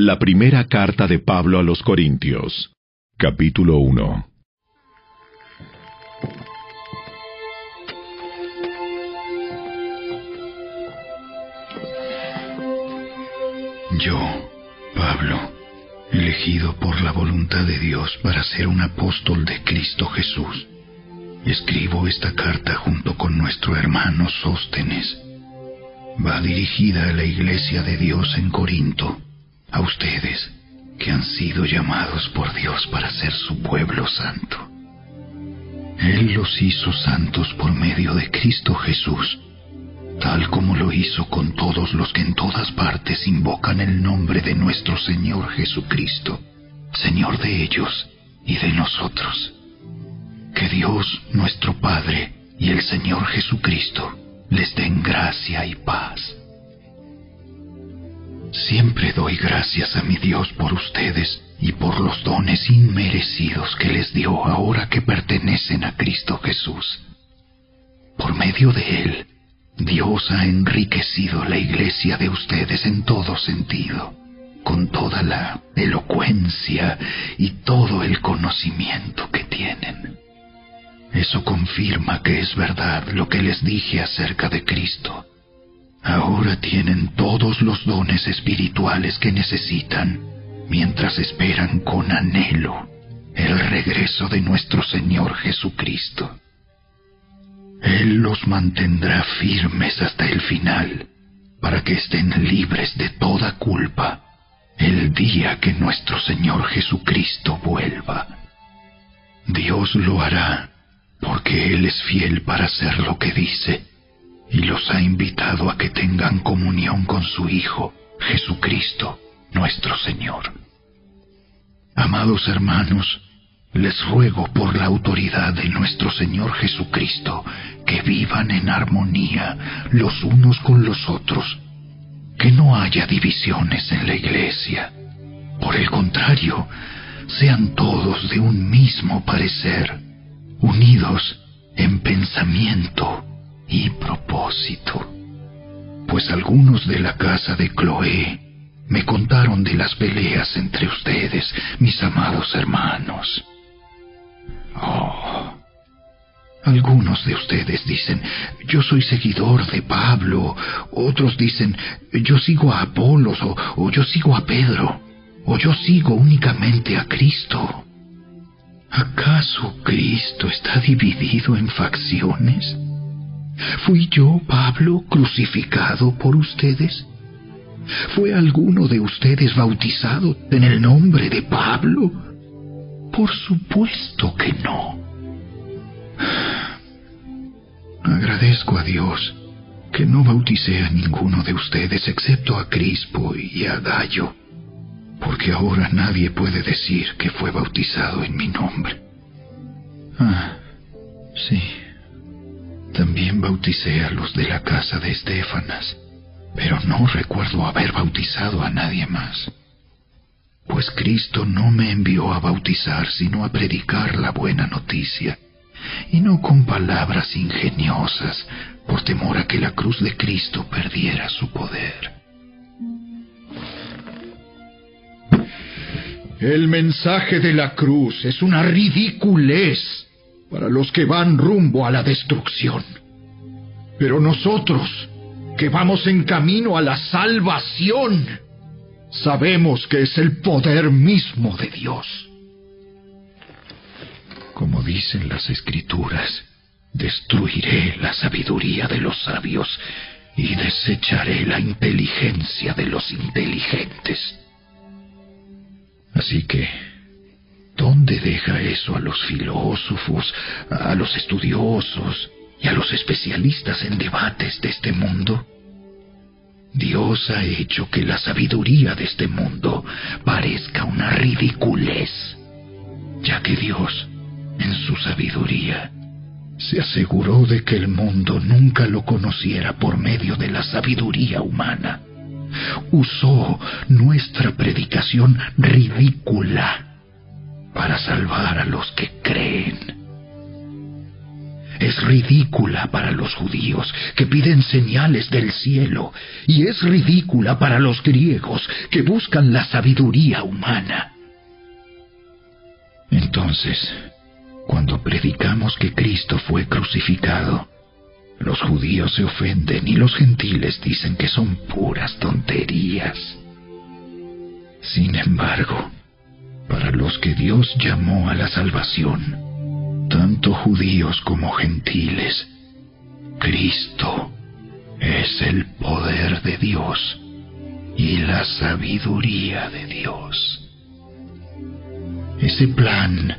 La primera carta de Pablo a los Corintios, capítulo 1. Yo, Pablo, elegido por la voluntad de Dios para ser un apóstol de Cristo Jesús, escribo esta carta junto con nuestro hermano Sóstenes. Va dirigida a la iglesia de Dios en Corinto, a ustedes que han sido llamados por Dios para ser su pueblo santo. Él los hizo santos por medio de Cristo Jesús, tal como lo hizo con todos los que en todas partes invocan el nombre de nuestro Señor Jesucristo, Señor de ellos y de nosotros. Que Dios, nuestro Padre, y el Señor Jesucristo les den gracia y paz. Siempre doy gracias a mi Dios por ustedes y por los dones inmerecidos que les dio ahora que pertenecen a Cristo Jesús. Por medio de Él, Dios ha enriquecido la iglesia de ustedes en todo sentido, con toda la elocuencia y todo el conocimiento que tienen. Eso confirma que es verdad lo que les dije acerca de Cristo. Ahora tienen todos los dones espirituales que necesitan, mientras esperan con anhelo el regreso de nuestro Señor Jesucristo. Él los mantendrá firmes hasta el final, para que estén libres de toda culpa el día que nuestro Señor Jesucristo vuelva. Dios lo hará, porque Él es fiel para hacer lo que dice, y los ha invitado a que tengan comunión con su Hijo, Jesucristo, nuestro Señor. Amados hermanos, les ruego por la autoridad de nuestro Señor Jesucristo que vivan en armonía los unos con los otros, que no haya divisiones en la iglesia. Por el contrario, sean todos de un mismo parecer, unidos en pensamiento y propósito. Pues algunos de la casa de Cloé me contaron de las peleas entre ustedes, mis amados hermanos. Algunos de ustedes dicen, yo soy seguidor de Pablo. Otros dicen, yo sigo a Apolos, o yo sigo a Pedro, o yo sigo únicamente a Cristo. ¿Acaso Cristo está dividido en facciones? ¿Fui yo, Pablo, crucificado por ustedes? ¿Fue alguno de ustedes bautizado en el nombre de Pablo? Por supuesto que no. Agradezco a Dios que no bauticé a ninguno de ustedes excepto a Crispo y a Gayo, porque ahora nadie puede decir que fue bautizado en mi nombre. Sí. También bauticé a los de la casa de Estéfanas, pero no recuerdo haber bautizado a nadie más. Pues Cristo no me envió a bautizar, sino a predicar la buena noticia, y no con palabras ingeniosas, por temor a que la cruz de Cristo perdiera su poder. El mensaje de la cruz es una ridiculez para los que van rumbo a la destrucción. Pero nosotros, que vamos en camino a la salvación, sabemos que es el poder mismo de Dios. Como dicen las Escrituras, destruiré la sabiduría de los sabios y desecharé la inteligencia de los inteligentes. Así que, ¿dónde deja eso a los filósofos, a los estudiosos y a los especialistas en debates de este mundo? Dios ha hecho que la sabiduría de este mundo parezca una ridiculez, ya que Dios, en su sabiduría, se aseguró de que el mundo nunca lo conociera por medio de la sabiduría humana. Usó nuestra predicación ridícula para salvar a los que creen. es ridícula para los judíos, que piden señales del cielo, y es ridícula para los griegos, que buscan la sabiduría humana. Entonces, cuando predicamos que Cristo fue crucificado, los judíos se ofenden y los gentiles dicen que son puras tonterías. Sin embargo, para los que Dios llamó a la salvación, tanto judíos como gentiles, Cristo es el poder de Dios y la sabiduría de Dios. Ese plan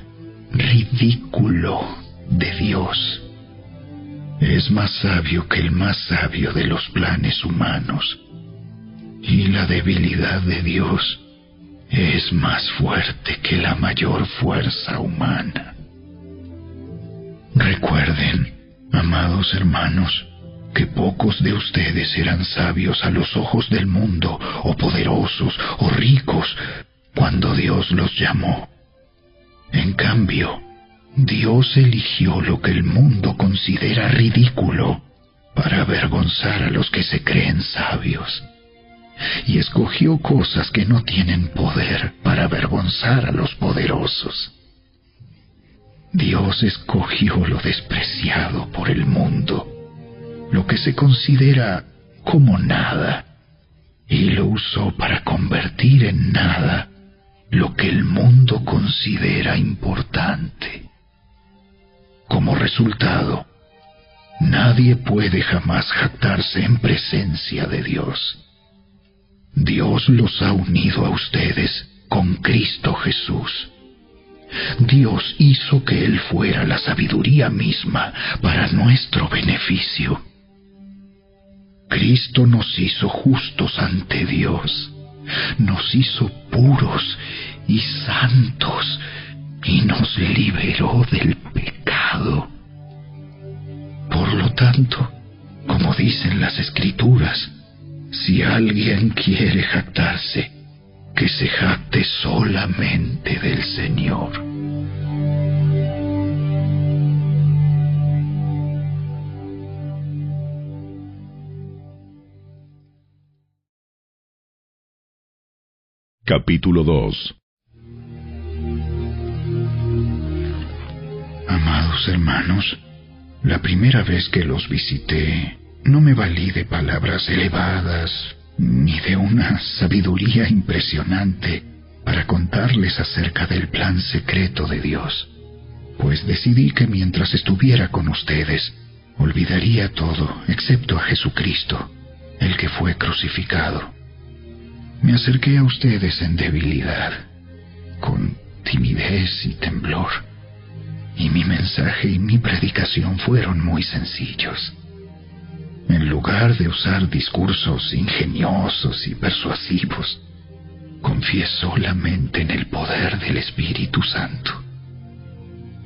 ridículo de Dios es más sabio que el más sabio de los planes humanos, y la debilidad de Dios es más fuerte que la mayor fuerza humana. Recuerden, amados hermanos, que pocos de ustedes eran sabios a los ojos del mundo, o poderosos, o ricos, cuando Dios los llamó. En cambio, Dios eligió lo que el mundo considera ridículo para avergonzar a los que se creen sabios, y escogió cosas que no tienen poder para avergonzar a los poderosos. Dios escogió lo despreciado por el mundo, lo que se considera como nada, y lo usó para convertir en nada lo que el mundo considera importante. Como resultado, nadie puede jamás jactarse en presencia de Dios. Dios los ha unido a ustedes con Cristo Jesús. Dios hizo que Él fuera la sabiduría misma para nuestro beneficio. Cristo nos hizo justos ante Dios, nos hizo puros y santos, y nos liberó del pecado. Por lo tanto, como dicen las Escrituras, si alguien quiere jactarse, que se jacte solamente del Señor. Capítulo 2. Amados hermanos, la primera vez que los visité, no me valí de palabras elevadas ni de una sabiduría impresionante para contarles acerca del plan secreto de Dios, pues decidí que mientras estuviera con ustedes, olvidaría todo excepto a Jesucristo, el que fue crucificado. Me acerqué a ustedes en debilidad, con timidez y temblor, y mi mensaje y mi predicación fueron muy sencillos. En lugar de usar discursos ingeniosos y persuasivos, confié solamente en el poder del Espíritu Santo.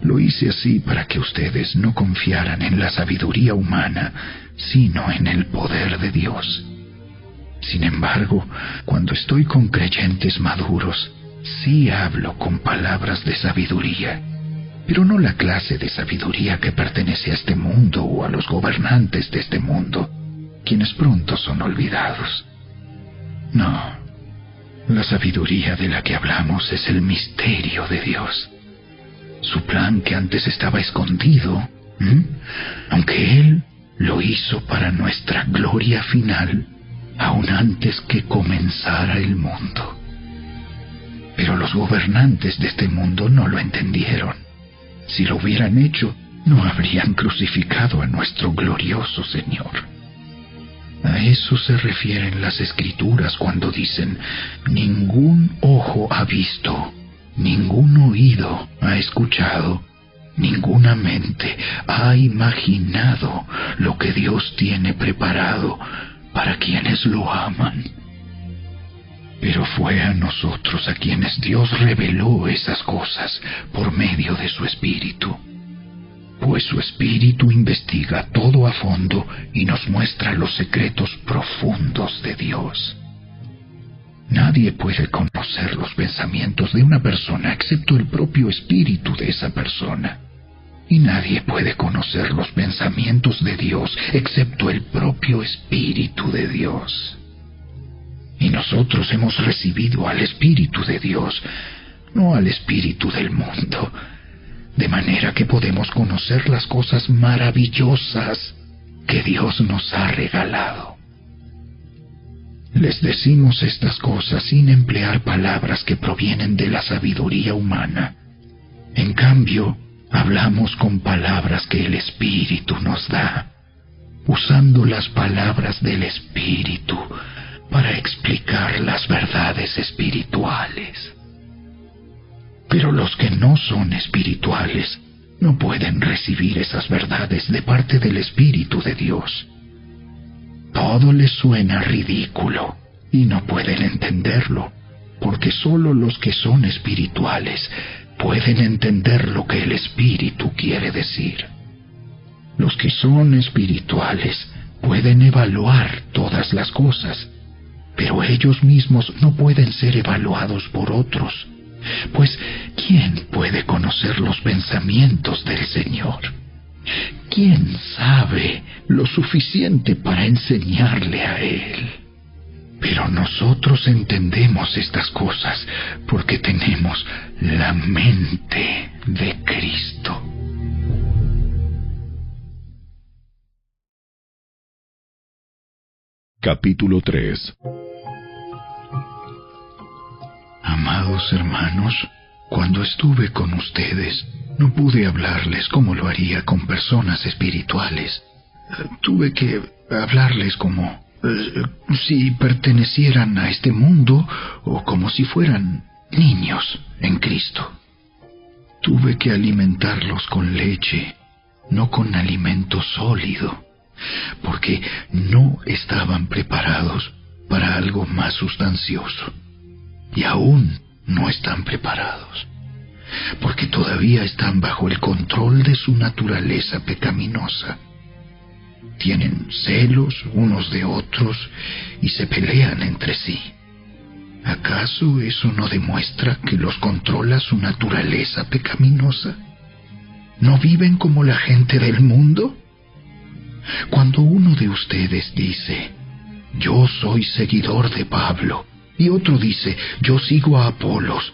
Lo hice así para que ustedes no confiaran en la sabiduría humana, sino en el poder de Dios. Sin embargo, cuando estoy con creyentes maduros, sí hablo con palabras de sabiduría, pero no la clase de sabiduría que pertenece a este mundo o a los gobernantes de este mundo, quienes pronto son olvidados. No, la sabiduría de la que hablamos es el misterio de Dios, su plan que antes estaba escondido, aunque Él lo hizo para nuestra gloria final, aún antes que comenzara el mundo. Pero los gobernantes de este mundo no lo entendieron. Si lo hubieran hecho, no habrían crucificado a nuestro glorioso Señor. A eso se refieren las Escrituras cuando dicen: ningún ojo ha visto, ningún oído ha escuchado, ninguna mente ha imaginado lo que Dios tiene preparado para quienes lo aman. Pero fue a nosotros a quienes Dios reveló esas cosas por medio de su Espíritu, pues su Espíritu investiga todo a fondo y nos muestra los secretos profundos de Dios. Nadie puede conocer los pensamientos de una persona excepto el propio Espíritu de esa persona. y nadie puede conocer los pensamientos de Dios excepto el propio Espíritu de Dios. Y nosotros hemos recibido al Espíritu de Dios, no al espíritu del mundo, de manera que podemos conocer las cosas maravillosas que Dios nos ha regalado. Les decimos estas cosas sin emplear palabras que provienen de la sabiduría humana. En cambio, hablamos con palabras que el Espíritu nos da, usando las palabras del Espíritu para explicar las verdades espirituales. Pero los que no son espirituales no pueden recibir esas verdades de parte del Espíritu de Dios. Todo les suena ridículo y no pueden entenderlo, porque solo los que son espirituales pueden entender lo que el Espíritu quiere decir. Los que son espirituales pueden evaluar todas las cosas, pero ellos mismos no pueden ser evaluados por otros, pues ¿quién puede conocer los pensamientos del Señor? ¿Quién sabe lo suficiente para enseñarle a Él? Pero nosotros entendemos estas cosas porque tenemos la mente de Cristo. Capítulo 3. Amados hermanos, cuando estuve con ustedes, no pude hablarles como lo haría con personas espirituales. Tuve que hablarles como si pertenecieran a este mundo o como si fueran niños en Cristo. Tuve que alimentarlos con leche, no con alimento sólido, porque no estaban preparados para algo más sustancioso. Y aún no están preparados, porque todavía están bajo el control de su naturaleza pecaminosa. Tienen celos unos de otros y se pelean entre sí. ¿Acaso eso no demuestra que los controla su naturaleza pecaminosa? ¿No viven como la gente del mundo? Cuando uno de ustedes dice, yo soy seguidor de Pablo, y otro dice, yo sigo a Apolos,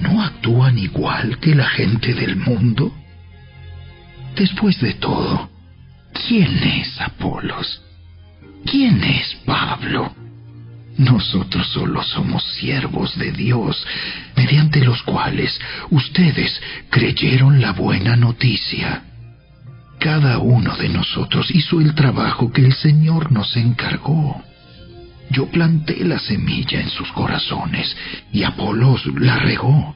¿no actúan igual que la gente del mundo? Después de todo, ¿quién es Apolos? ¿Quién es Pablo? Nosotros solo somos siervos de Dios, mediante los cuales ustedes creyeron la buena noticia. Cada uno de nosotros hizo el trabajo que el Señor nos encargó. Yo planté la semilla en sus corazones y Apolos la regó,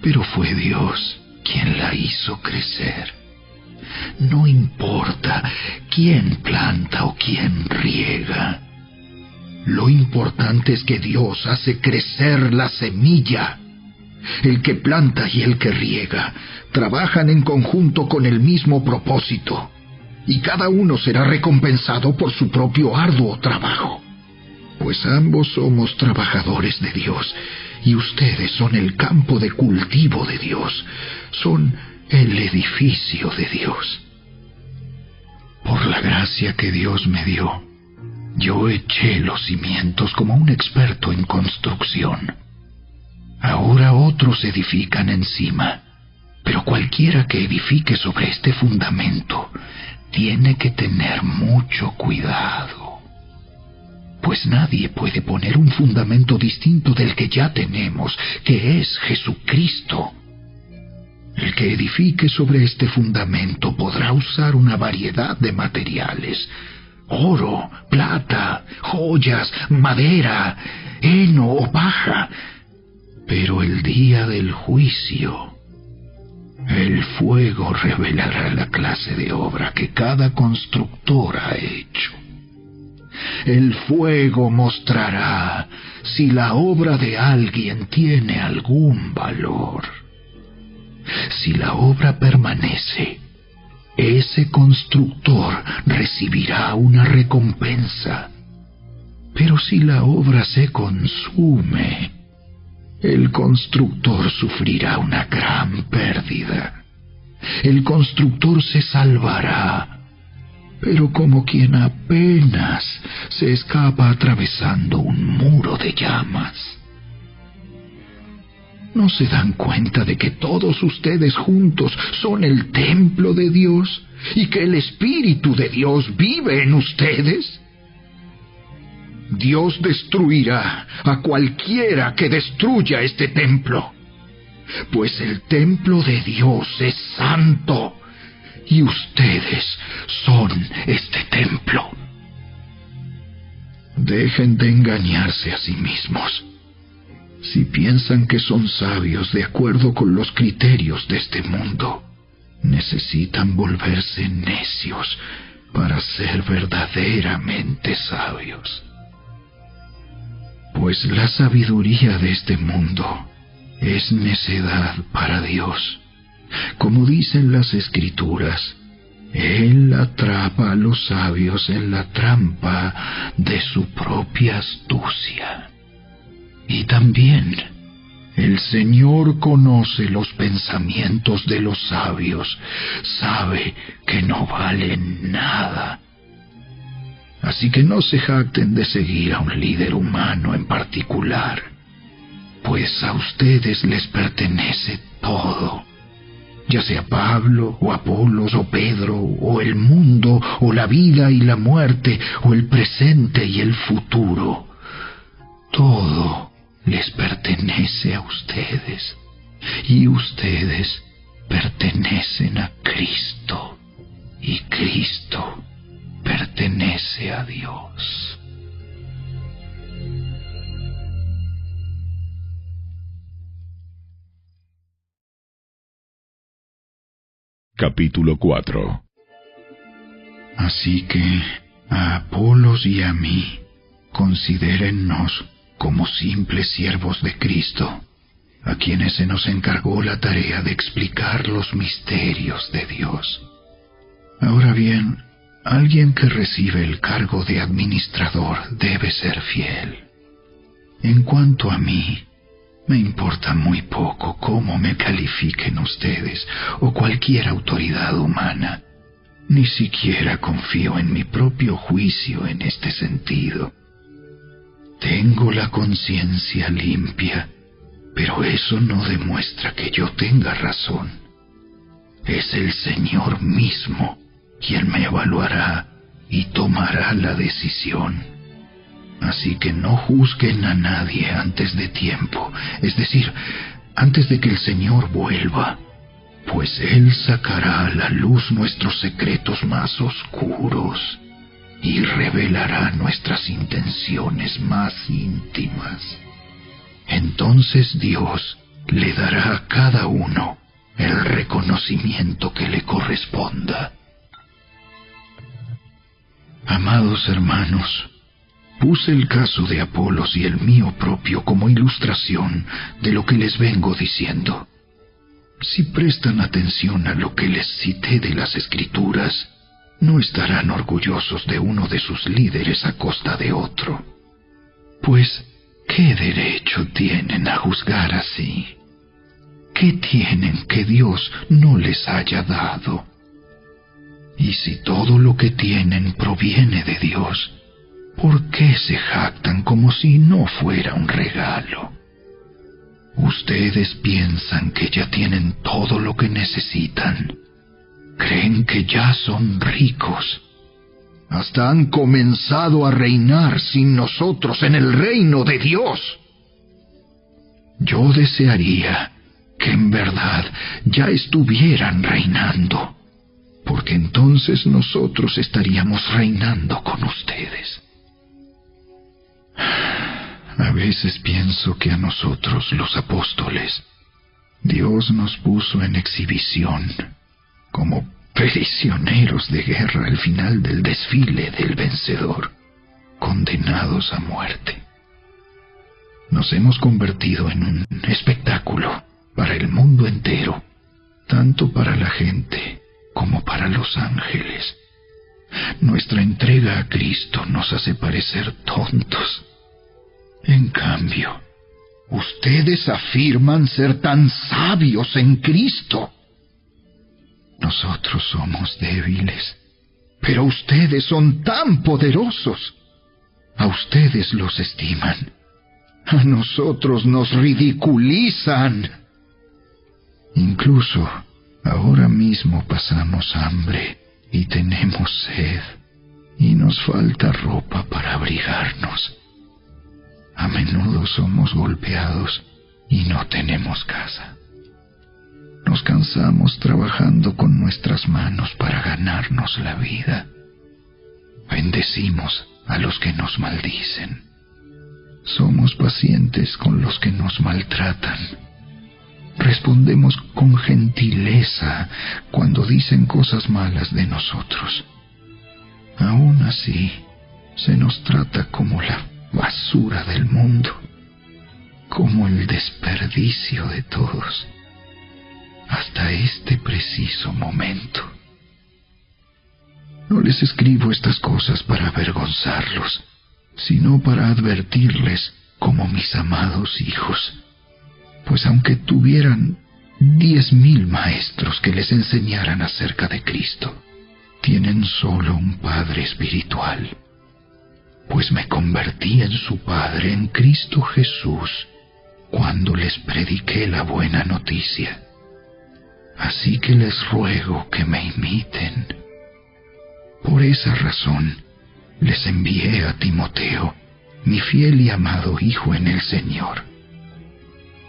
pero fue Dios quien la hizo crecer. No importa quién planta o quién riega. Lo importante es que Dios hace crecer la semilla. El que planta y el que riega trabajan en conjunto con el mismo propósito, y cada uno será recompensado por su propio arduo trabajo. Pues ambos somos trabajadores de Dios, y ustedes son el campo de cultivo de Dios, son el edificio de Dios. Por la gracia que Dios me dio, yo eché los cimientos como un experto en construcción. Ahora otros edifican encima, pero cualquiera que edifique sobre este fundamento tiene que tener mucho cuidado. Pues nadie puede poner un fundamento distinto del que ya tenemos, que es Jesucristo. El que edifique sobre este fundamento podrá usar una variedad de materiales: oro, plata, joyas, madera, heno o paja. Pero el día del juicio, el fuego revelará la clase de obra que cada constructor ha hecho. El fuego mostrará si la obra de alguien tiene algún valor. Si la obra permanece, ese constructor recibirá una recompensa. Pero si la obra se consume, el constructor sufrirá una gran pérdida. El constructor se salvará, pero como quien apenas se escapa atravesando un muro de llamas. ¿No se dan cuenta de que todos ustedes juntos son el templo de Dios y que el Espíritu de Dios vive en ustedes? Dios destruirá a cualquiera que destruya este templo, pues el templo de Dios es santo y ustedes son este templo. Dejen de engañarse a sí mismos. Si piensan que son sabios de acuerdo con los criterios de este mundo, necesitan volverse necios para ser verdaderamente sabios. Pues la sabiduría de este mundo es necedad para Dios. Como dicen las Escrituras, Él atrapa a los sabios en la trampa de su propia astucia. Y también el Señor conoce los pensamientos de los sabios, sabe que no valen nada. Así que no se jacten de seguir a un líder humano en particular, pues a ustedes les pertenece todo, ya sea Pablo, o Apolos, o Pedro, o el mundo, o la vida y la muerte, o el presente y el futuro. Todo les pertenece a ustedes, y ustedes pertenecen a Cristo, y Cristo pertenece a Dios. Capítulo 4. Así que a Apolos y a mí, considérennos como simples siervos de Cristo, a quienes se nos encargó la tarea de explicar los misterios de Dios. Ahora bien, alguien que recibe el cargo de administrador debe ser fiel. En cuanto a mí, me importa muy poco cómo me califiquen ustedes o cualquier autoridad humana. Ni siquiera confío en mi propio juicio en este sentido. Tengo la conciencia limpia, pero eso no demuestra que yo tenga razón. Es el Señor mismo quien me evaluará y tomará la decisión. Así que no juzguen a nadie antes de tiempo, es decir, antes de que el Señor vuelva, pues Él sacará a la luz nuestros secretos más oscuros y revelará nuestras intenciones más íntimas. Entonces Dios le dará a cada uno el reconocimiento que le corresponda. Amados hermanos, puse el caso de Apolos y el mío propio como ilustración de lo que les vengo diciendo. Si prestan atención a lo que les cité de las Escrituras, no estarán orgullosos de uno de sus líderes a costa de otro. Pues, ¿qué derecho tienen a juzgar así? ¿Qué tienen que Dios no les haya dado? Y si todo lo que tienen proviene de Dios, ¿por qué se jactan como si no fuera un regalo? Ustedes piensan que ya tienen todo lo que necesitan. Creen que ya son ricos. Hasta han comenzado a reinar sin nosotros en el reino de Dios. Yo desearía que en verdad ya estuvieran reinando, porque entonces nosotros estaríamos reinando con ustedes. A veces pienso que a nosotros, los apóstoles, Dios nos puso en exhibición, como prisioneros de guerra al final del desfile del vencedor, condenados a muerte. Nos hemos convertido en un espectáculo para el mundo entero, tanto para la gente como para los ángeles. Nuestra entrega a Cristo nos hace parecer tontos. En cambio, ustedes afirman ser tan sabios en Cristo. Nosotros somos débiles, pero ustedes son tan poderosos. A ustedes los estiman. A nosotros nos ridiculizan. Incluso ahora mismo pasamos hambre y tenemos sed, y nos falta ropa para abrigarnos. A menudo somos golpeados y no tenemos casa. Nos cansamos trabajando con nuestras manos para ganarnos la vida. Bendecimos a los que nos maldicen. Somos pacientes con los que nos maltratan. Respondemos con gentileza cuando dicen cosas malas de nosotros. Aún así, se nos trata como la basura del mundo, como el desperdicio de todos, hasta este preciso momento. No les escribo estas cosas para avergonzarlos, sino para advertirles como mis amados hijos, pues aunque tuvieran 10,000 maestros que les enseñaran acerca de Cristo, tienen solo un Padre espiritual, pues me convertí en su Padre en Cristo Jesús cuando les prediqué la buena noticia. Así que les ruego que me imiten. Por esa razón, les envié a Timoteo, mi fiel y amado hijo en el Señor.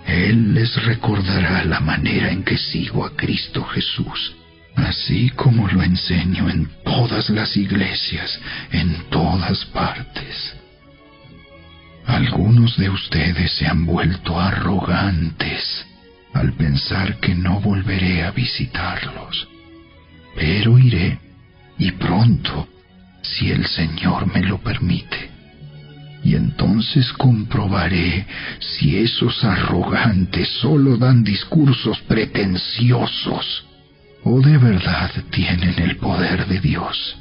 Él les recordará la manera en que sigo a Cristo Jesús, así como lo enseño en todas las iglesias, en todas partes. Algunos de ustedes se han vuelto arrogantes al pensar que no volveré a visitarlos, pero iré, y pronto, si el Señor me lo permite. Y entonces comprobaré si esos arrogantes solo dan discursos pretenciosos o de verdad tienen el poder de Dios.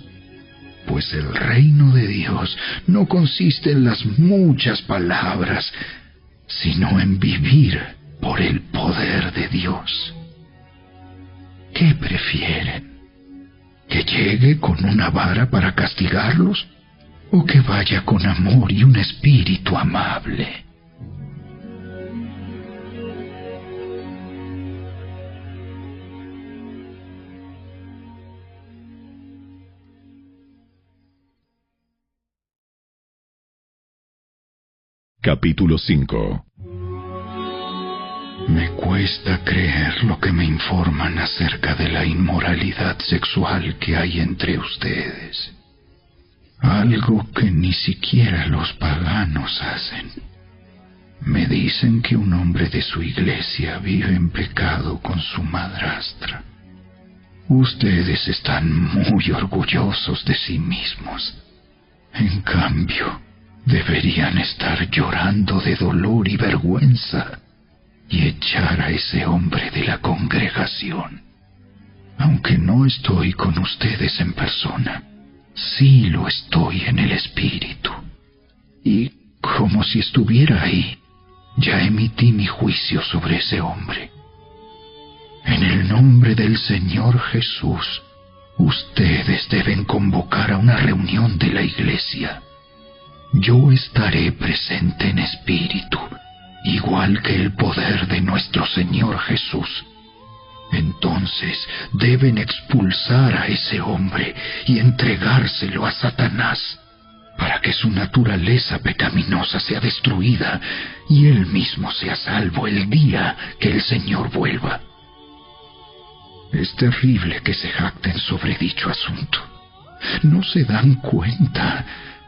Pues el reino de Dios no consiste en las muchas palabras, sino en vivir por el poder de Dios. ¿Qué prefieren? ¿Que llegue con una vara para castigarlos? ¿O que vaya con amor y un espíritu amable? Capítulo 5. Me cuesta creer lo que me informan acerca de la inmoralidad sexual que hay entre ustedes. Algo que ni siquiera los paganos hacen. Me dicen que un hombre de su iglesia vive en pecado con su madrastra. Ustedes están muy orgullosos de sí mismos. En cambio, deberían estar llorando de dolor y vergüenza y echar a ese hombre de la congregación. Aunque no estoy con ustedes en persona, sí lo estoy en el espíritu. Y como si estuviera ahí, ya emití mi juicio sobre ese hombre. En el nombre del Señor Jesús, ustedes deben convocar a una reunión de la iglesia. Yo estaré presente en espíritu, igual que el poder de nuestro Señor Jesús. Entonces deben expulsar a ese hombre y entregárselo a Satanás, para que su naturaleza pecaminosa sea destruida y él mismo sea salvo el día que el Señor vuelva. Es terrible que se jacten sobre dicho asunto. ¿No se dan cuenta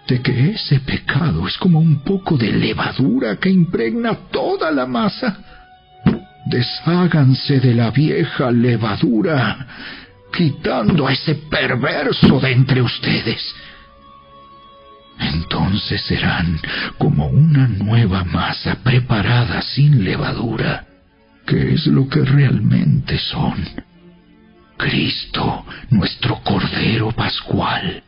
de que ese pecado es como un poco de levadura que impregna toda la masa? Desháganse de la vieja levadura, quitando a ese perverso de entre ustedes. Entonces serán como una nueva masa preparada sin levadura, que es lo que realmente son. Cristo, nuestro Cordero Pascual,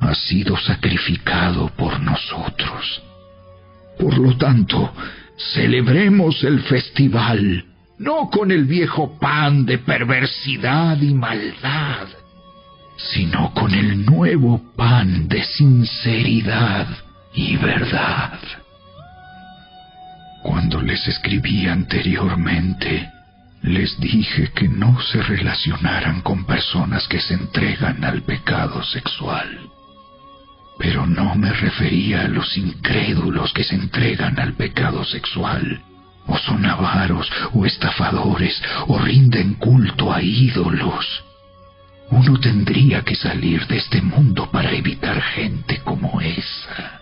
ha sido sacrificado por nosotros. Por lo tanto, celebremos el festival, no con el viejo pan de perversidad y maldad, sino con el nuevo pan de sinceridad y verdad. Cuando les escribí anteriormente, les dije que no se relacionaran con personas que se entregan al pecado sexual. Pero no me refería a los incrédulos que se entregan al pecado sexual, o son avaros, o estafadores, o rinden culto a ídolos. Uno tendría que salir de este mundo para evitar gente como esa.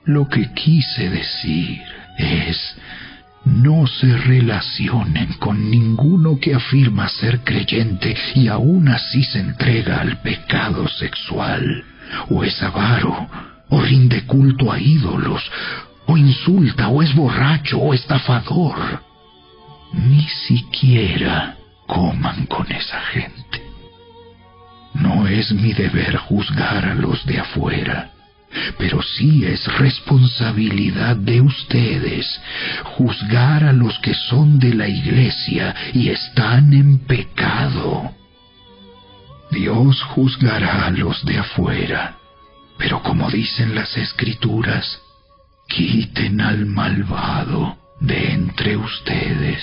Lo que quise decir es: no se relacionen con ninguno que afirma ser creyente y aún así se entrega al pecado sexual, o es avaro, o rinde culto a ídolos, o insulta, o es borracho, o estafador. Ni siquiera coman con esa gente. No es mi deber juzgar a los de afuera, pero sí es responsabilidad de ustedes juzgar a los que son de la iglesia y están en pecado. Dios juzgará a los de afuera, pero como dicen las Escrituras, quiten al malvado de entre ustedes.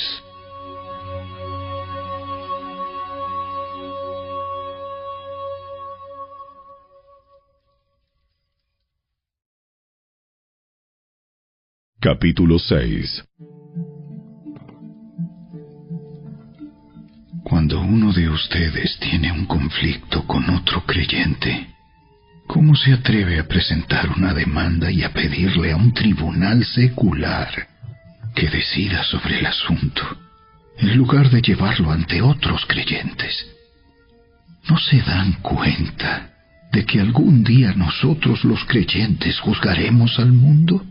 Capítulo 6. Cuando uno de ustedes tiene un conflicto con otro creyente, ¿cómo se atreve a presentar una demanda y a pedirle a un tribunal secular que decida sobre el asunto, en lugar de llevarlo ante otros creyentes? ¿No se dan cuenta de que algún día nosotros los creyentes juzgaremos al mundo?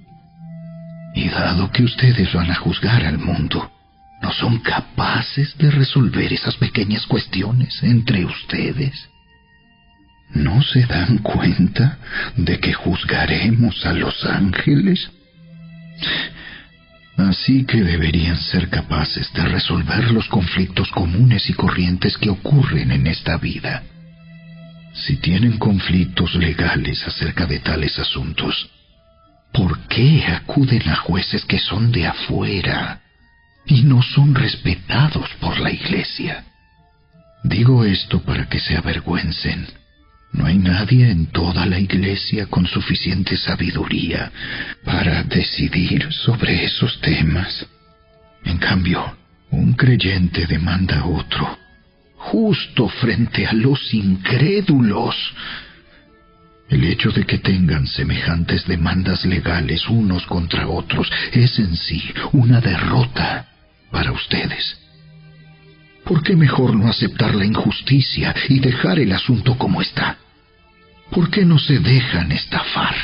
Y dado que ustedes van a juzgar al mundo, ¿no son capaces de resolver esas pequeñas cuestiones entre ustedes? ¿No se dan cuenta de que juzgaremos a los ángeles? Así que deberían ser capaces de resolver los conflictos comunes y corrientes que ocurren en esta vida. Si tienen conflictos legales acerca de tales asuntos, ¿por qué acuden a jueces que son de afuera y no son respetados por la iglesia? Digo esto para que se avergüencen. No hay nadie en toda la iglesia con suficiente sabiduría para decidir sobre esos temas. En cambio, un creyente demanda a otro, justo frente a los incrédulos. El hecho de que tengan semejantes demandas legales unos contra otros es en sí una derrota para ustedes. ¿Por qué mejor no aceptar la injusticia y dejar el asunto como está? ¿Por qué no se dejan estafar?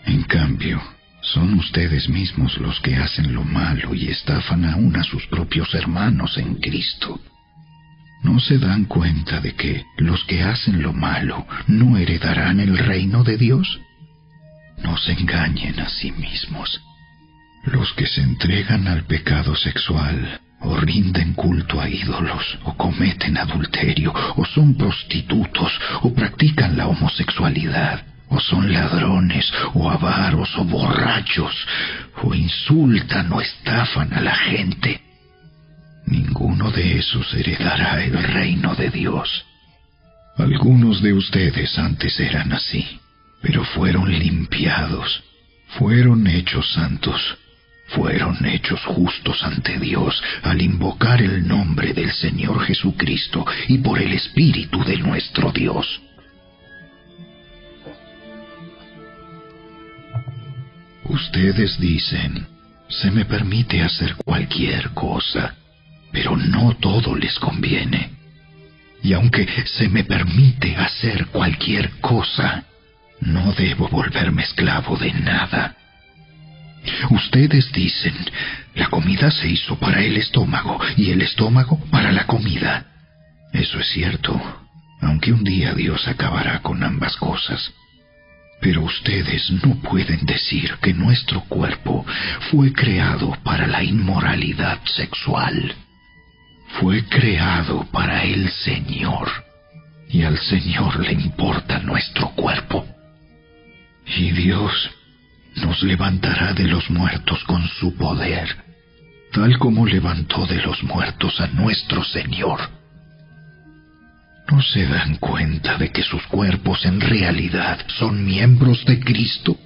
En cambio, son ustedes mismos los que hacen lo malo y estafan aún a sus propios hermanos en Cristo. ¿No se dan cuenta de que los que hacen lo malo no heredarán el reino de Dios? No se engañen a sí mismos. Los que se entregan al pecado sexual, o rinden culto a ídolos, o cometen adulterio, o son prostitutos, o practican la homosexualidad, o son ladrones, o avaros, o borrachos, o insultan o estafan a la gente, ninguno de esos heredará el reino de Dios. Algunos de ustedes antes eran así, pero fueron limpiados, fueron hechos santos, fueron hechos justos ante Dios al invocar el nombre del Señor Jesucristo y por el Espíritu de nuestro Dios. Ustedes dicen, se me permite hacer cualquier cosa, pero no todo les conviene. Y aunque se me permite hacer cualquier cosa, no debo volverme esclavo de nada. Ustedes dicen, la comida se hizo para el estómago y el estómago para la comida. Eso es cierto, aunque un día Dios acabará con ambas cosas. Pero ustedes no pueden decir que nuestro cuerpo fue creado para la inmoralidad sexual. Fue creado para el Señor, y al Señor le importa nuestro cuerpo. Y Dios nos levantará de los muertos con su poder, tal como levantó de los muertos a nuestro Señor. ¿No se dan cuenta de que sus cuerpos en realidad son miembros de Cristo?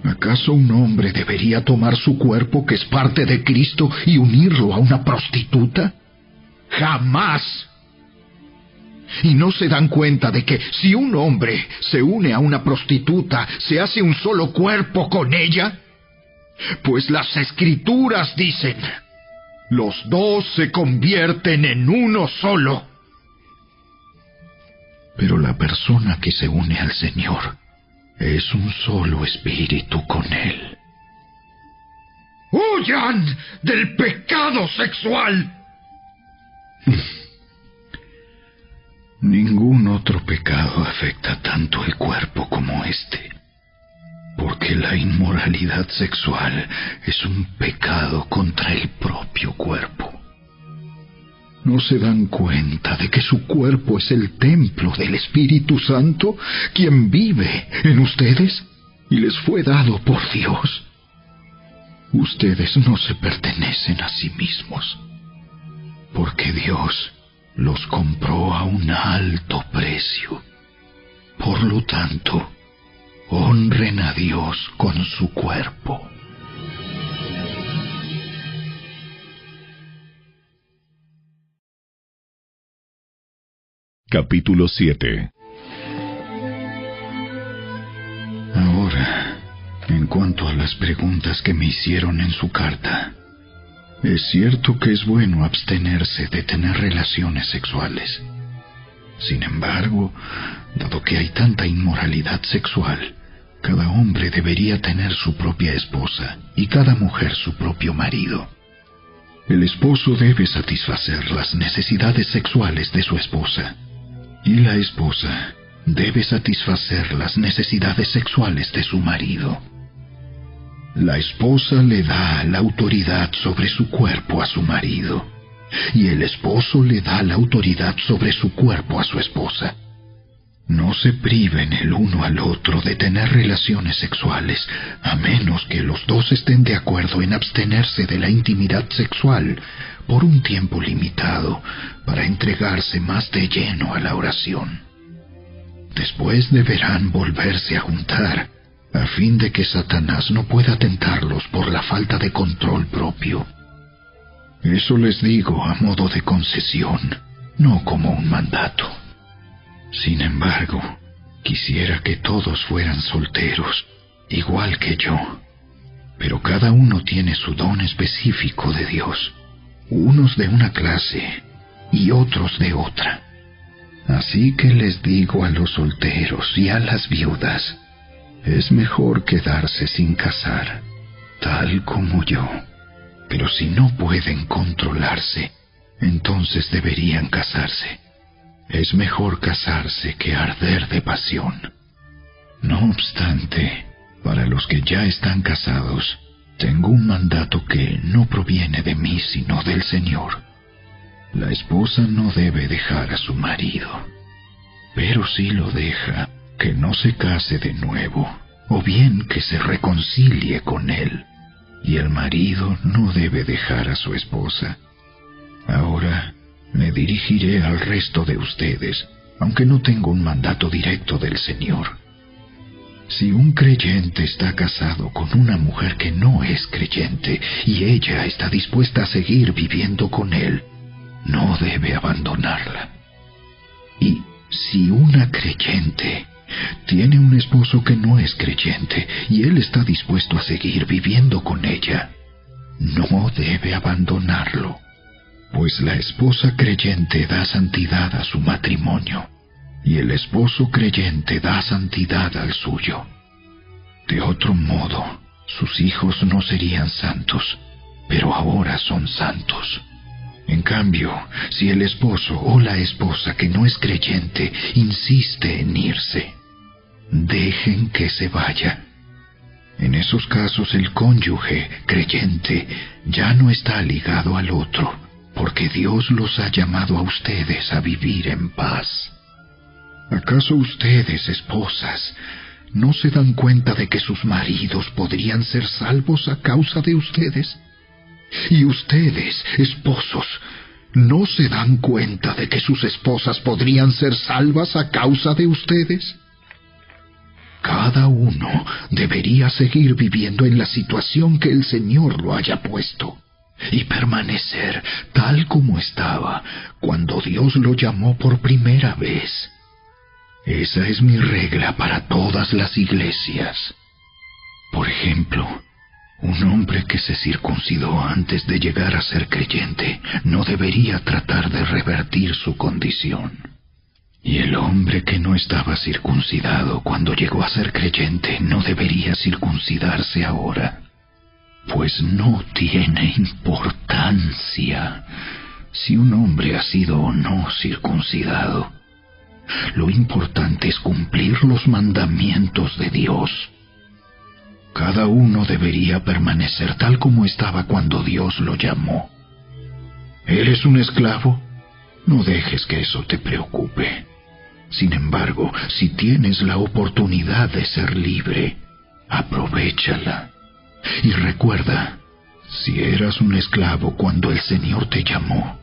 ¿Acaso un hombre debería tomar su cuerpo, que es parte de Cristo, y unirlo a una prostituta? ¡Jamás! ¿Y no se dan cuenta de que si un hombre se une a una prostituta, se hace un solo cuerpo con ella? Pues las Escrituras dicen: los dos se convierten en uno solo. Pero la persona que se une al Señor es un solo espíritu con Él. ¡Huyan del pecado sexual! Ningún otro pecado afecta tanto el cuerpo como este, porque la inmoralidad sexual es un pecado contra el propio cuerpo. ¿No se dan cuenta de que su cuerpo es el templo del Espíritu Santo, quien vive en ustedes y les fue dado por Dios? Ustedes no se pertenecen a sí mismos, porque Dios los compró a un alto precio. Por lo tanto, honren a Dios con su cuerpo. Capítulo 7. Ahora, en cuanto a las preguntas que me hicieron en su carta, es cierto que es bueno abstenerse de tener relaciones sexuales. Sin embargo, dado que hay tanta inmoralidad sexual, cada hombre debería tener su propia esposa y cada mujer su propio marido. El esposo debe satisfacer las necesidades sexuales de su esposa, y la esposa debe satisfacer las necesidades sexuales de su marido. La esposa le da la autoridad sobre su cuerpo a su marido, y el esposo le da la autoridad sobre su cuerpo a su esposa. No se priven el uno al otro de tener relaciones sexuales, a menos que los dos estén de acuerdo en abstenerse de la intimidad sexual por un tiempo limitado, para entregarse más de lleno a la oración. Después deberán volverse a juntar, a fin de que Satanás no pueda tentarlos por la falta de control propio. Eso les digo a modo de concesión, no como un mandato. Sin embargo, quisiera que todos fueran solteros, igual que yo. Pero cada uno tiene su don específico de Dios, unos de una clase y otros de otra. Así que les digo a los solteros y a las viudas: es mejor quedarse sin casar, tal como yo. Pero si no pueden controlarse, entonces deberían casarse. Es mejor casarse que arder de pasión. No obstante, para los que ya están casados, tengo un mandato que no proviene de mí sino del Señor. La esposa no debe dejar a su marido, pero si lo deja, que no se case de nuevo, o bien que se reconcilie con él. Y el marido no debe dejar a su esposa. Ahora me dirigiré al resto de ustedes, aunque no tengo un mandato directo del Señor. Si un creyente está casado con una mujer que no es creyente y ella está dispuesta a seguir viviendo con él, no debe abandonarla. Y si una creyente tiene un esposo que no es creyente y él está dispuesto a seguir viviendo con ella, no debe abandonarlo, pues la esposa creyente da santidad a su matrimonio y el esposo creyente da santidad al suyo. De otro modo, sus hijos no serían santos, pero ahora son santos. En cambio, si el esposo o la esposa que no es creyente insiste en irse, dejen que se vaya. En esos casos el cónyuge creyente ya no está ligado al otro, porque Dios los ha llamado a ustedes a vivir en paz. ¿Acaso ustedes, esposas, no se dan cuenta de que sus maridos podrían ser salvos a causa de ustedes? ¿Y ustedes, esposos, no se dan cuenta de que sus esposas podrían ser salvas a causa de ustedes? Cada uno debería seguir viviendo en la situación que el Señor lo haya puesto y permanecer tal como estaba cuando Dios lo llamó por primera vez. Esa es mi regla para todas las iglesias. Por ejemplo, un hombre que se circuncidó antes de llegar a ser creyente no debería tratar de revertir su condición. Y el hombre que no estaba circuncidado cuando llegó a ser creyente no debería circuncidarse ahora, pues no tiene importancia si un hombre ha sido o no circuncidado. Lo importante es cumplir los mandamientos de Dios. Cada uno debería permanecer tal como estaba cuando Dios lo llamó. ¿Eres un esclavo? No dejes que eso te preocupe. Sin embargo, si tienes la oportunidad de ser libre, aprovéchala. Y recuerda, si eras un esclavo cuando el Señor te llamó,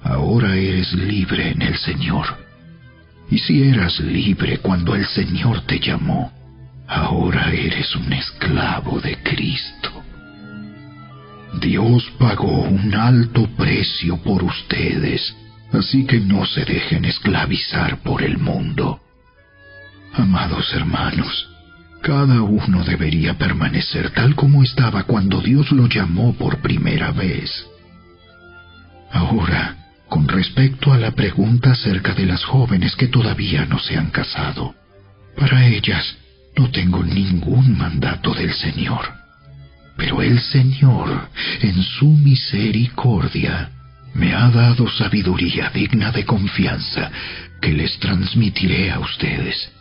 ahora eres libre en el Señor. Y si eras libre cuando el Señor te llamó, ahora eres un esclavo de Cristo. Dios pagó un alto precio por ustedes, así que no se dejen esclavizar por el mundo. Amados hermanos, cada uno debería permanecer tal como estaba cuando Dios lo llamó por primera vez. Ahora, con respecto a la pregunta acerca de las jóvenes que todavía no se han casado, para ellas no tengo ningún mandato del Señor. Pero el Señor, en su misericordia, me ha dado sabiduría digna de confianza que les transmitiré a ustedes.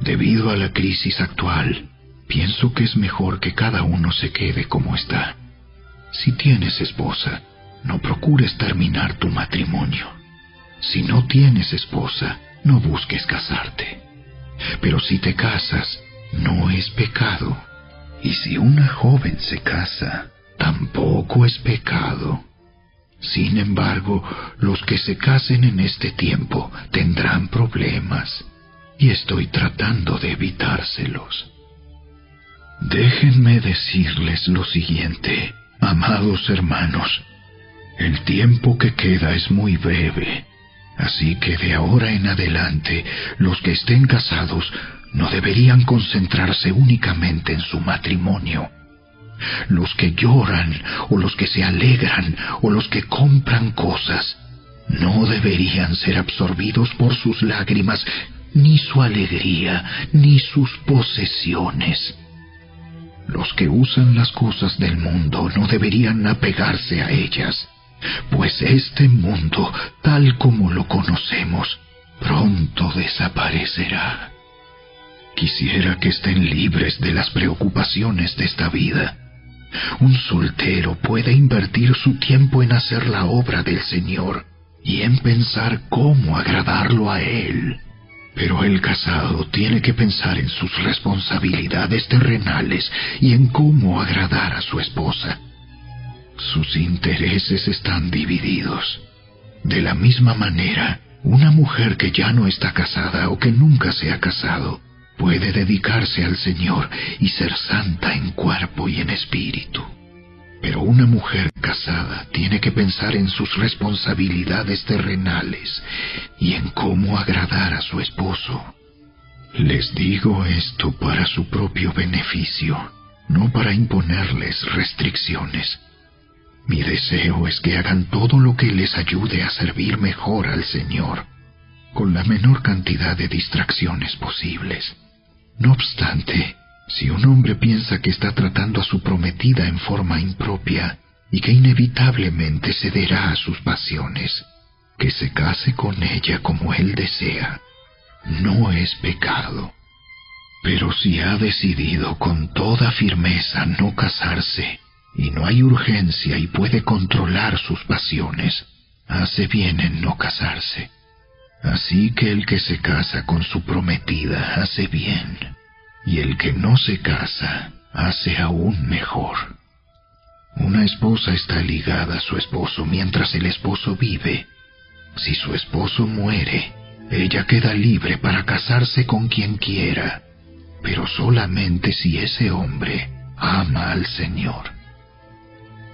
Debido a la crisis actual, pienso que es mejor que cada uno se quede como está. Si tienes esposa, no procures terminar tu matrimonio. Si no tienes esposa, no busques casarte. Pero si te casas, no es pecado. Y si una joven se casa, tampoco es pecado. Sin embargo, los que se casen en este tiempo tendrán problemas, y estoy tratando de evitárselos. Déjenme decirles lo siguiente, amados hermanos. El tiempo que queda es muy breve, así que de ahora en adelante, los que estén casados no deberían concentrarse únicamente en su matrimonio. Los que lloran, o los que se alegran, o los que compran cosas, no deberían ser absorbidos por sus lágrimas, ni su alegría, ni sus posesiones. Los que usan las cosas del mundo no deberían apegarse a ellas, pues este mundo, tal como lo conocemos, pronto desaparecerá. Quisiera que estén libres de las preocupaciones de esta vida. Un soltero puede invertir su tiempo en hacer la obra del Señor y en pensar cómo agradarlo a Él. Pero el casado tiene que pensar en sus responsabilidades terrenales y en cómo agradar a su esposa. Sus intereses están divididos. De la misma manera, una mujer que ya no está casada o que nunca se ha casado puede dedicarse al Señor y ser santa en cuerpo y en espíritu. Pero una mujer casada tiene que pensar en sus responsabilidades terrenales y en cómo agradar a su esposo. Les digo esto para su propio beneficio, no para imponerles restricciones. Mi deseo es que hagan todo lo que les ayude a servir mejor al Señor, con la menor cantidad de distracciones posibles. No obstante, si un hombre piensa que está tratando a su prometida en forma impropia y que inevitablemente cederá a sus pasiones, que se case con ella como él desea. No es pecado, Pero si ha decidido con toda firmeza no casarse, y no hay urgencia y puede controlar sus pasiones, hace bien en no casarse. Así que el que se casa con su prometida hace bien, y el que no se casa hace aún mejor. Una esposa está ligada a su esposo mientras el esposo vive. Si su esposo muere, ella queda libre para casarse con quien quiera, pero solamente si ese hombre ama al Señor.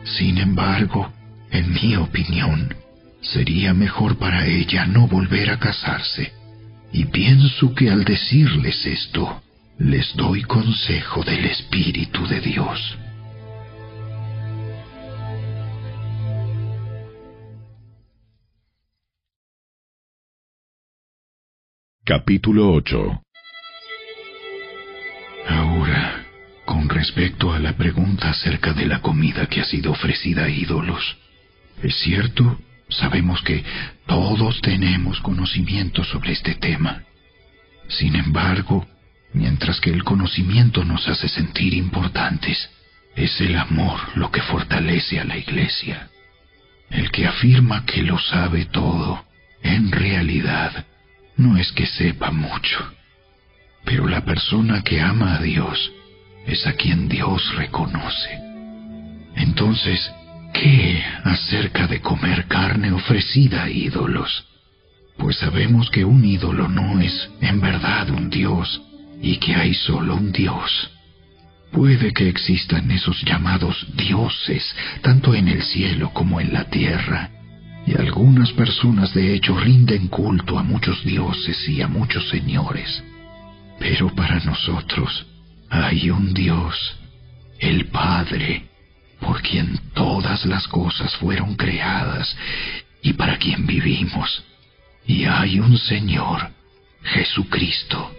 Sin embargo, en mi opinión, sería mejor para ella no volver a casarse, y pienso que al decirles esto, les doy consejo del Espíritu de Dios. Capítulo 8. Ahora, con respecto a la pregunta acerca de la comida que ha sido ofrecida a ídolos, es cierto, sabemos que todos tenemos conocimiento sobre este tema. Sin embargo, mientras que el conocimiento nos hace sentir importantes, es el amor lo que fortalece a la Iglesia. El que afirma que lo sabe todo, en realidad, no es que sepa mucho. Pero la persona que ama a Dios es a quien Dios reconoce. Entonces, ¿qué acerca de comer carne ofrecida a ídolos? Pues sabemos que un ídolo no es en verdad un Dios, y que hay solo un Dios. Puede que existan esos llamados dioses, tanto en el cielo como en la tierra, y algunas personas de hecho rinden culto a muchos dioses y a muchos señores. Pero para nosotros hay un Dios, el Padre, por quien todas las cosas fueron creadas y para quien vivimos. Y hay un Señor, Jesucristo,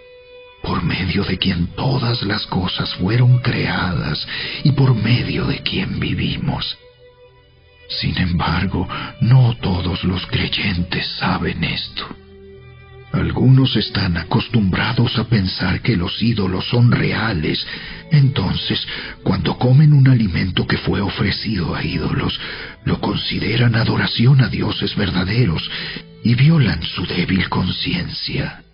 por medio de quien todas las cosas fueron creadas y por medio de quien vivimos. Sin embargo, no todos los creyentes saben esto. Algunos están acostumbrados a pensar que los ídolos son reales. Entonces, cuando comen un alimento que fue ofrecido a ídolos, lo consideran adoración a dioses verdaderos y violan su débil conciencia.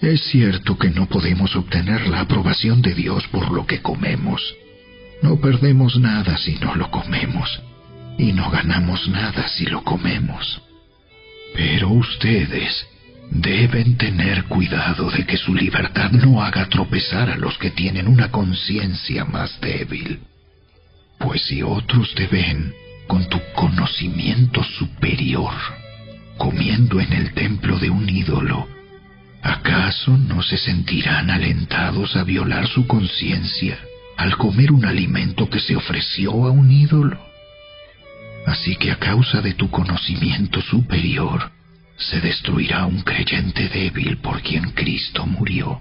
Es cierto que no podemos obtener la aprobación de Dios por lo que comemos. No perdemos nada si no lo comemos, y no ganamos nada si lo comemos. Pero ustedes deben tener cuidado de que su libertad no haga tropezar a los que tienen una conciencia más débil. Pues si otros te ven con tu conocimiento superior comiendo en el templo de un ídolo, ¿acaso no se sentirán alentados a violar su conciencia al comer un alimento que se ofreció a un ídolo? Así que a causa de tu conocimiento superior, se destruirá un creyente débil por quien Cristo murió.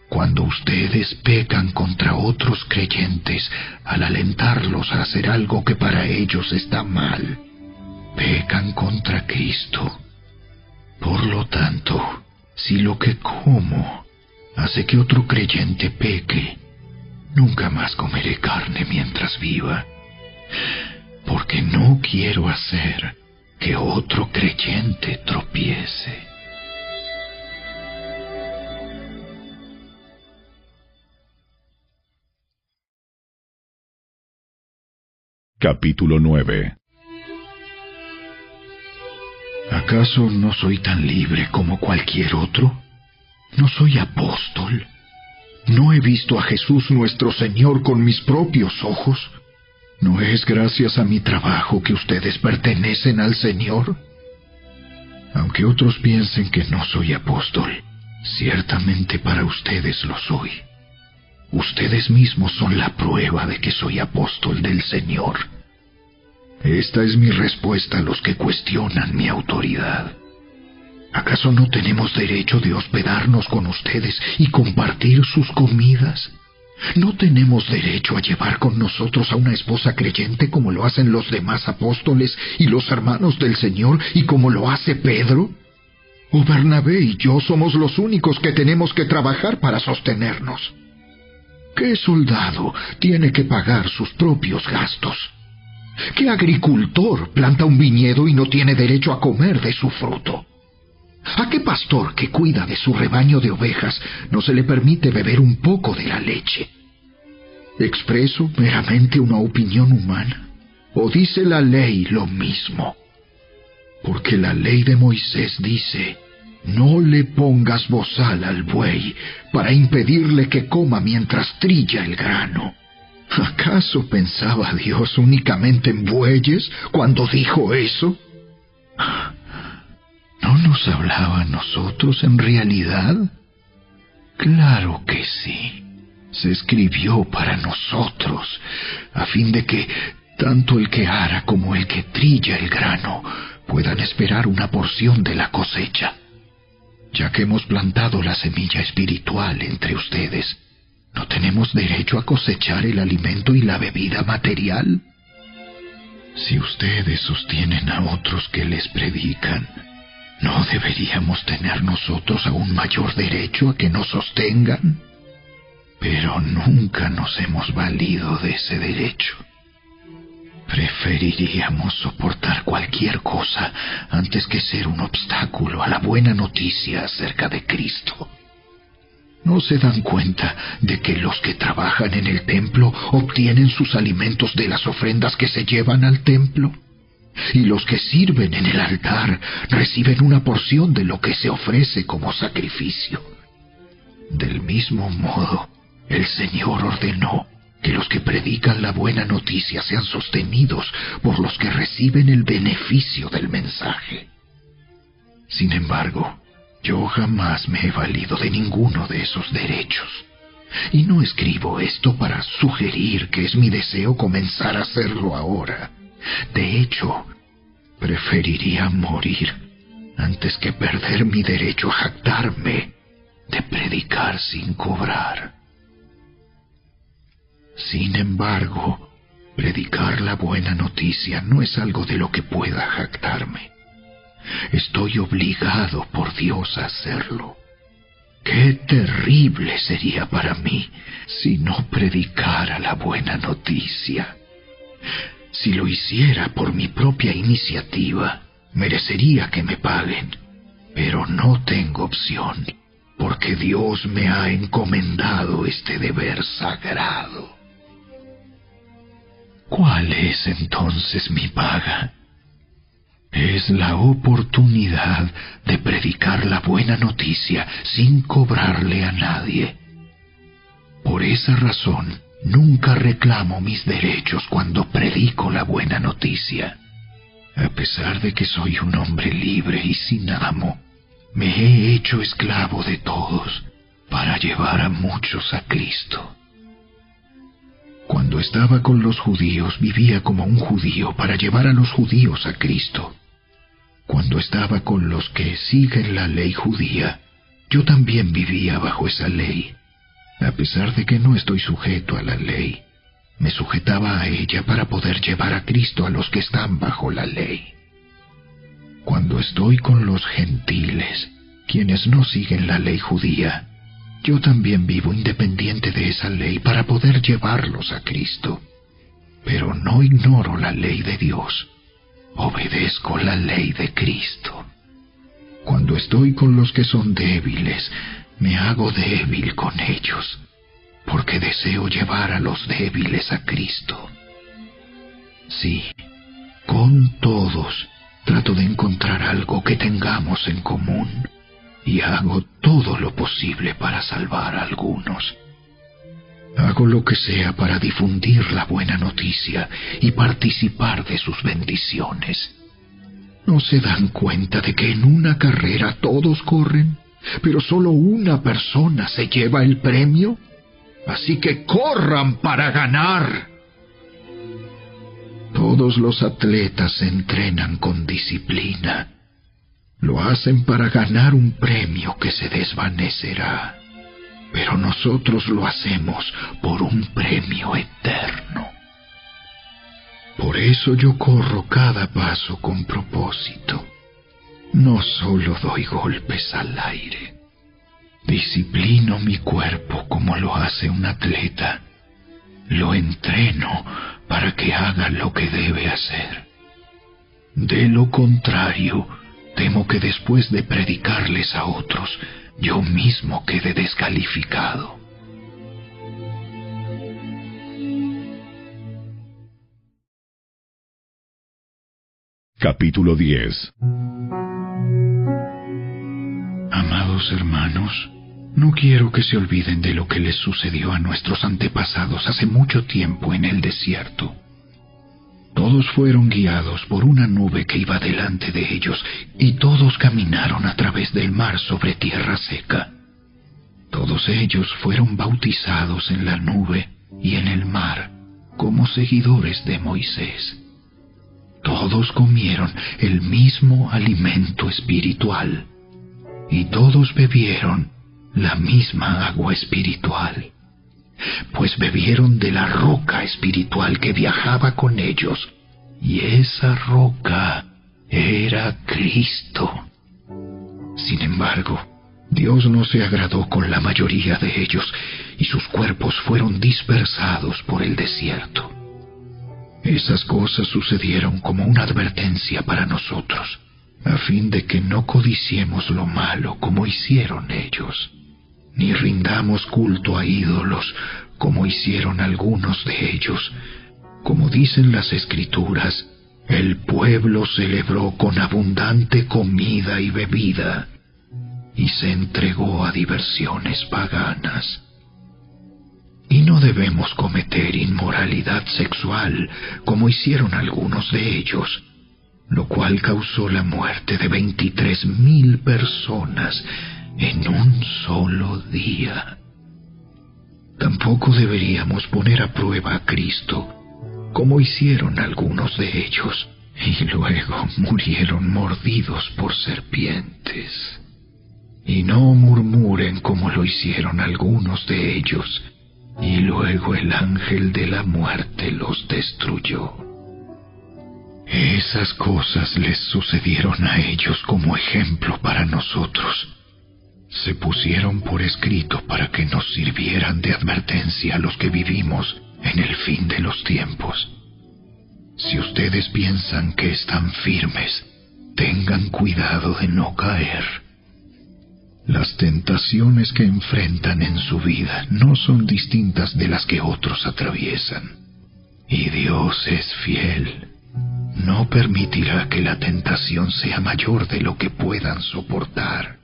Cuando ustedes pecan contra otros creyentes al alentarlos a hacer algo que para ellos está mal, pecan contra Cristo. Por lo tanto, si lo que como hace que otro creyente peque, nunca más comeré carne mientras viva, porque no quiero hacer que otro creyente tropiece. Capítulo 9. ¿Acaso no soy tan libre como cualquier otro? ¿No soy apóstol? ¿No he visto a Jesús nuestro Señor con mis propios ojos? ¿No es gracias a mi trabajo que ustedes pertenecen al Señor? Aunque otros piensen que no soy apóstol, ciertamente para ustedes lo soy. Ustedes mismos son la prueba de que soy apóstol del Señor. Esta es mi respuesta a los que cuestionan mi autoridad. ¿Acaso no tenemos derecho de hospedarnos con ustedes y compartir sus comidas? ¿No tenemos derecho a llevar con nosotros a una esposa creyente como lo hacen los demás apóstoles y los hermanos del Señor y como lo hace Pedro? ¿O Bernabé y yo somos los únicos que tenemos que trabajar para sostenernos? ¿Qué soldado tiene que pagar sus propios gastos? ¿Qué agricultor planta un viñedo y no tiene derecho a comer de su fruto? ¿A qué pastor que cuida de su rebaño de ovejas no se le permite beber un poco de la leche? ¿Expreso meramente una opinión humana? ¿O dice la ley lo mismo? Porque la ley de Moisés dice: no le pongas bozal al buey para impedirle que coma mientras trilla el grano. ¿Acaso pensaba Dios únicamente en bueyes cuando dijo eso? ¿No nos hablaba a nosotros en realidad? Claro que sí. Se escribió para nosotros, a fin de que tanto el que ara como el que trilla el grano puedan esperar una porción de la cosecha. Ya que hemos plantado la semilla espiritual entre ustedes, ¿no tenemos derecho a cosechar el alimento y la bebida material? Si ustedes sostienen a otros que les predican, ¿no deberíamos tener nosotros aún mayor derecho a que nos sostengan? Pero nunca nos hemos valido de ese derecho. Preferiríamos soportar cualquier cosa antes que ser un obstáculo a la buena noticia acerca de Cristo. ¿No se dan cuenta de que los que trabajan en el templo obtienen sus alimentos de las ofrendas que se llevan al templo? Y los que sirven en el altar reciben una porción de lo que se ofrece como sacrificio. Del mismo modo, el Señor ordenó que los que predican la buena noticia sean sostenidos por los que reciben el beneficio del mensaje. Sin embargo, yo jamás me he valido de ninguno de esos derechos. Y no escribo esto para sugerir que es mi deseo comenzar a hacerlo ahora. De hecho, preferiría morir antes que perder mi derecho a jactarme de predicar sin cobrar. Sin embargo, predicar la buena noticia no es algo de lo que pueda jactarme. Estoy obligado por Dios a hacerlo. ¡Qué terrible sería para mí si no predicara la buena noticia! Si lo hiciera por mi propia iniciativa, merecería que me paguen. Pero no tengo opción, porque Dios me ha encomendado este deber sagrado. ¿Cuál es entonces mi paga? Es la oportunidad de predicar la buena noticia sin cobrarle a nadie. Por esa razón, nunca reclamo mis derechos cuando predico la buena noticia. A pesar de que soy un hombre libre y sin amo, me he hecho esclavo de todos para llevar a muchos a Cristo. Cuando estaba con los judíos, vivía como un judío para llevar a los judíos a Cristo. Cuando estaba con los que siguen la ley judía, yo también vivía bajo esa ley. A pesar de que no estoy sujeto a la ley, me sujetaba a ella para poder llevar a Cristo a los que están bajo la ley. Cuando estoy con los gentiles, quienes no siguen la ley judía, yo también vivo independiente de esa ley para poder llevarlos a Cristo. Pero no ignoro la ley de Dios. Obedezco la ley de Cristo. Cuando estoy con los que son débiles, me hago débil con ellos, porque deseo llevar a los débiles a Cristo. Sí, con todos trato de encontrar algo que tengamos en común, y hago todo lo posible para salvar a algunos. Hago lo que sea para difundir la buena noticia y participar de sus bendiciones. ¿No se dan cuenta de que en una carrera todos corren, pero solo una persona se lleva el premio? Así que corran para ganar. Todos los atletas se entrenan con disciplina. Lo hacen para ganar un premio que se desvanecerá. Pero nosotros lo hacemos por un premio eterno. Por eso yo corro cada paso con propósito. No solo doy golpes al aire, disciplino mi cuerpo como lo hace un atleta. Lo entreno para que haga lo que debe hacer. De lo contrario, temo que después de predicarles a otros, yo mismo quede descalificado. Capítulo 10. Amados hermanos, no quiero que se olviden de lo que les sucedió a nuestros antepasados hace mucho tiempo en el desierto. Todos fueron guiados por una nube que iba delante de ellos, y todos caminaron a través del mar sobre tierra seca. Todos ellos fueron bautizados en la nube y en el mar como seguidores de Moisés. Todos comieron el mismo alimento espiritual, y todos bebieron la misma agua espiritual, pues bebieron de la roca espiritual que viajaba con ellos, y esa roca era Cristo. Sin embargo, Dios no se agradó con la mayoría de ellos, y sus cuerpos fueron dispersados por el desierto. Esas cosas sucedieron como una advertencia para nosotros, a fin de que no codiciemos lo malo como hicieron ellos, ni rindamos culto a ídolos como hicieron algunos de ellos. Como dicen las Escrituras, el pueblo celebró con abundante comida y bebida, y se entregó a diversiones paganas. Y no debemos cometer inmoralidad sexual, como hicieron algunos de ellos, lo cual causó la muerte de 23,000 personas en un solo día. Tampoco deberíamos poner a prueba a Cristo, como hicieron algunos de ellos, y luego murieron mordidos por serpientes. Y no murmuren como lo hicieron algunos de ellos, y luego el ángel de la muerte los destruyó. Esas cosas les sucedieron a ellos como ejemplo para nosotros. Se pusieron por escrito para que nos sirvieran de advertencia a los que vivimos en el fin de los tiempos. Si ustedes piensan que están firmes, tengan cuidado de no caer. Las tentaciones que enfrentan en su vida no son distintas de las que otros atraviesan. Y Dios es fiel. No permitirá que la tentación sea mayor de lo que puedan soportar.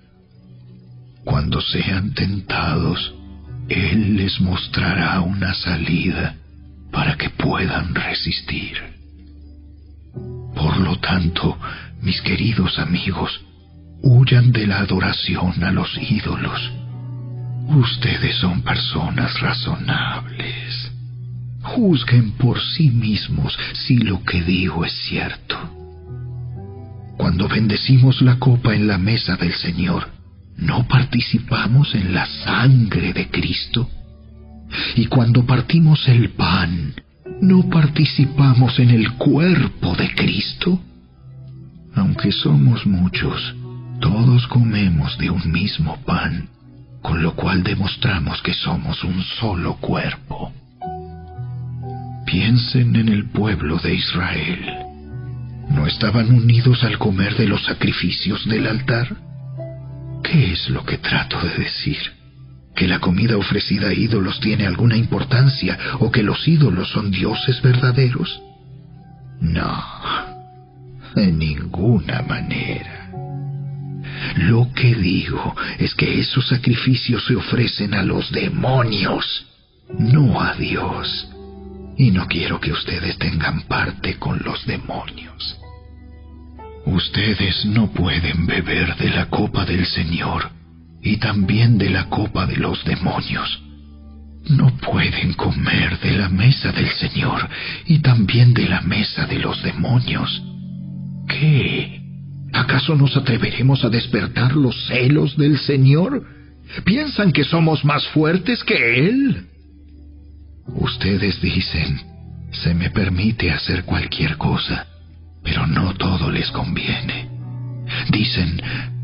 Cuando sean tentados, Él les mostrará una salida para que puedan resistir. Por lo tanto, mis queridos amigos, huyan de la adoración a los ídolos. Ustedes son personas razonables. Juzguen por sí mismos si lo que digo es cierto. Cuando bendecimos la copa en la mesa del Señor, ¿no participamos en la sangre de Cristo? Y cuando partimos el pan, ¿no participamos en el cuerpo de Cristo? Aunque somos muchos, todos comemos de un mismo pan, con lo cual demostramos que somos un solo cuerpo. Piensen en el pueblo de Israel. ¿No estaban unidos al comer de los sacrificios del altar? ¿Qué es lo que trato de decir? ¿Que la comida ofrecida a ídolos tiene alguna importancia o que los ídolos son dioses verdaderos? No, de ninguna manera. Lo que digo es que esos sacrificios se ofrecen a los demonios, no a Dios. Y no quiero que ustedes tengan parte con los demonios. Ustedes no pueden beber de la copa del Señor y también de la copa de los demonios. No pueden comer de la mesa del Señor y también de la mesa de los demonios. ¿Qué? ¿Acaso nos atreveremos a despertar los celos del Señor? ¿Piensan que somos más fuertes que Él? Ustedes dicen, se me permite hacer cualquier cosa, pero no todo les conviene. Dicen,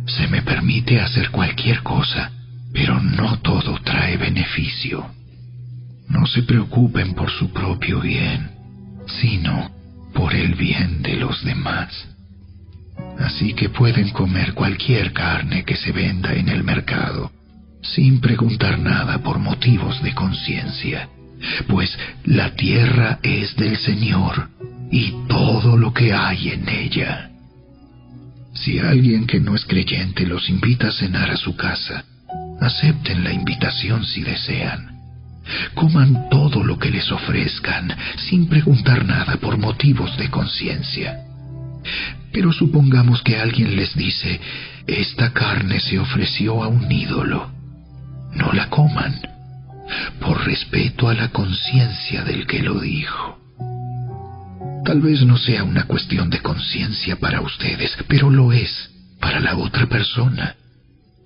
se me permite hacer cualquier cosa, pero no todo trae beneficio. No se preocupen por su propio bien, sino por el bien de los demás. Así que pueden comer cualquier carne que se venda en el mercado, sin preguntar nada por motivos de conciencia, pues la tierra es del Señor y todo lo que hay en ella. Si alguien que no es creyente los invita a cenar a su casa, acepten la invitación si desean. Coman todo lo que les ofrezcan, sin preguntar nada por motivos de conciencia. Pero supongamos que alguien les dice, esta carne se ofreció a un ídolo. No la coman, por respeto a la conciencia del que lo dijo. Tal vez no sea una cuestión de conciencia para ustedes, pero lo es para la otra persona.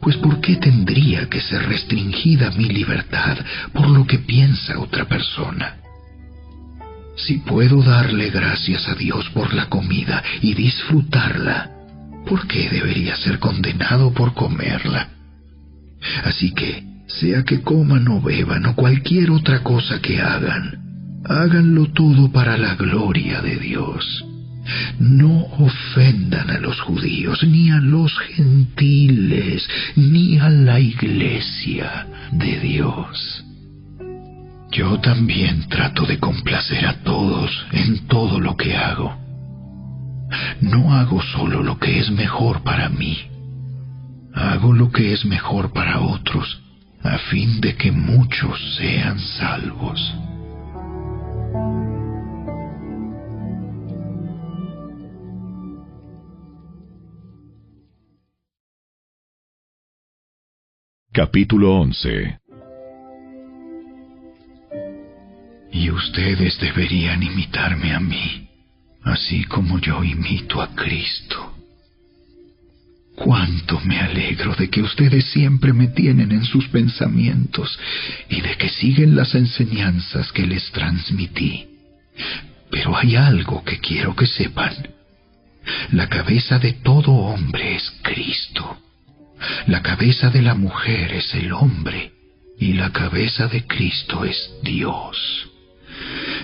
Pues ¿por qué tendría que ser restringida mi libertad por lo que piensa otra persona? Si puedo darle gracias a Dios por la comida y disfrutarla, ¿por qué debería ser condenado por comerla? Así que, sea que coman o beban o cualquier otra cosa que hagan, háganlo todo para la gloria de Dios. No ofendan a los judíos, ni a los gentiles, ni a la iglesia de Dios. Yo también trato de complacer a todos en todo lo que hago. No hago solo lo que es mejor para mí. Hago lo que es mejor para otros, a fin de que muchos sean salvos. Capítulo 11. Y ustedes deberían imitarme a mí, así como yo imito a Cristo. Cuánto me alegro de que ustedes siempre me tienen en sus pensamientos y de que siguen las enseñanzas que les transmití. Pero hay algo que quiero que sepan. La cabeza de todo hombre es Cristo. La cabeza de la mujer es el hombre, y la cabeza de Cristo es Dios.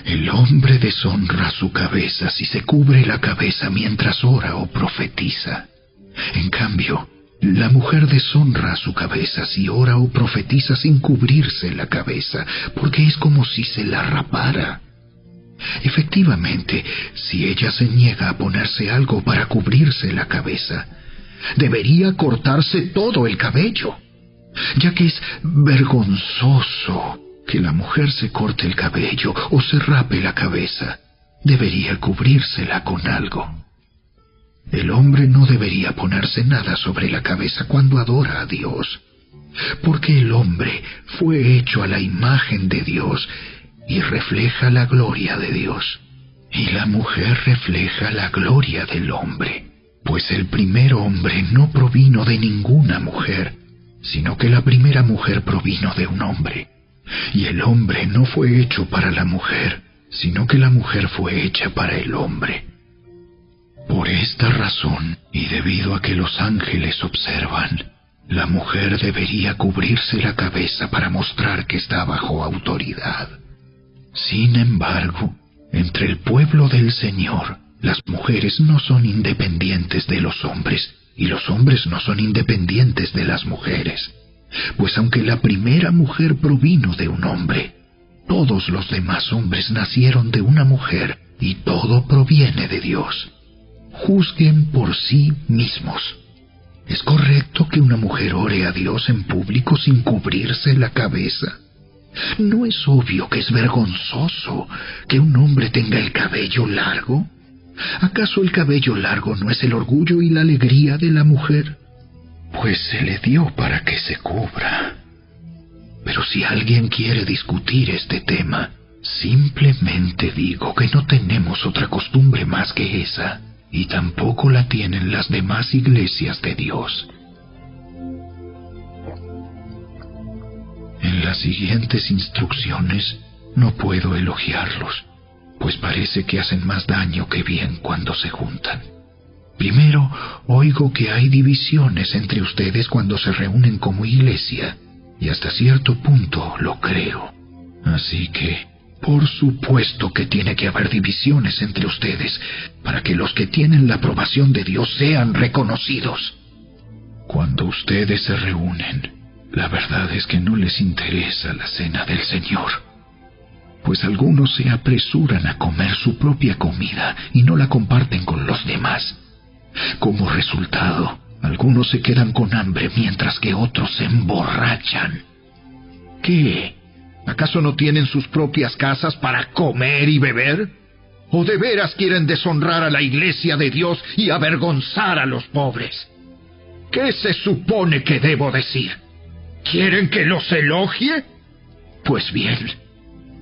El hombre deshonra su cabeza si se cubre la cabeza mientras ora o profetiza. En cambio, la mujer deshonra su cabeza si ora o profetiza sin cubrirse la cabeza, porque es como si se la rapara. Efectivamente, si ella se niega a ponerse algo para cubrirse la cabeza, debería cortarse todo el cabello, ya que es vergonzoso que la mujer se corte el cabello o se rape la cabeza. Debería cubrírsela con algo. El hombre no debería ponerse nada sobre la cabeza cuando adora a Dios, porque el hombre fue hecho a la imagen de Dios y refleja la gloria de Dios, y la mujer refleja la gloria del hombre. Pues el primer hombre no provino de ninguna mujer, sino que la primera mujer provino de un hombre. Y el hombre no fue hecho para la mujer, sino que la mujer fue hecha para el hombre. Por esta razón, y debido a que los ángeles observan, la mujer debería cubrirse la cabeza para mostrar que está bajo autoridad. Sin embargo, entre el pueblo del Señor, las mujeres no son independientes de los hombres, y los hombres no son independientes de las mujeres. Pues aunque la primera mujer provino de un hombre, todos los demás hombres nacieron de una mujer, y todo proviene de Dios. Juzguen por sí mismos. ¿Es correcto que una mujer ore a Dios en público sin cubrirse la cabeza? ¿No es obvio que es vergonzoso que un hombre tenga el cabello largo? ¿Acaso el cabello largo no es el orgullo y la alegría de la mujer? Pues se le dio para que se cubra. Pero si alguien quiere discutir este tema, simplemente digo que no tenemos otra costumbre más que esa, y tampoco la tienen las demás iglesias de Dios. En las siguientes instrucciones no puedo elogiarlos, pues parece que hacen más daño que bien cuando se juntan. Primero, oigo que hay divisiones entre ustedes cuando se reúnen como iglesia, y hasta cierto punto lo creo. Así que, por supuesto que tiene que haber divisiones entre ustedes, para que los que tienen la aprobación de Dios sean reconocidos. Cuando ustedes se reúnen, la verdad es que no les interesa la cena del Señor, pues algunos se apresuran a comer su propia comida y no la comparten con los demás. Como resultado, algunos se quedan con hambre mientras que otros se emborrachan. ¿Qué? ¿Acaso no tienen sus propias casas para comer y beber? ¿O de veras quieren deshonrar a la iglesia de Dios y avergonzar a los pobres? ¿Qué se supone que debo decir? ¿Quieren que los elogie? Pues bien,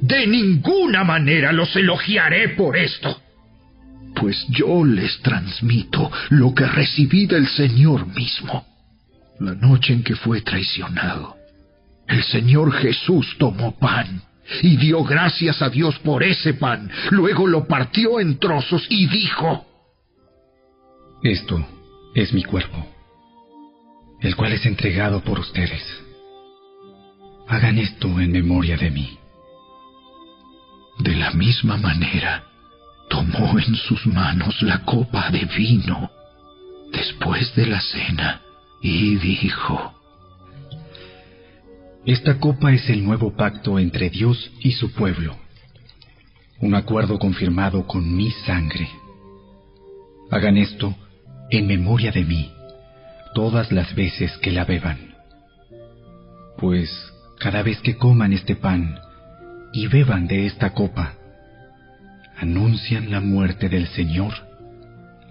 de ninguna manera los elogiaré por esto. Pues yo les transmito lo que recibí del Señor mismo. La noche en que fue traicionado, el Señor Jesús tomó pan y dio gracias a Dios por ese pan. Luego lo partió en trozos y dijo: Esto es mi cuerpo, el cual es entregado por ustedes. Hagan esto en memoria de mí. De la misma manera, tomó en sus manos la copa de vino después de la cena y dijo: Esta copa es el nuevo pacto entre Dios y su pueblo, un acuerdo confirmado con mi sangre. Hagan esto en memoria de mí todas las veces que la beban. Pues cada vez que coman este pan y beban de esta copa, anuncian la muerte del Señor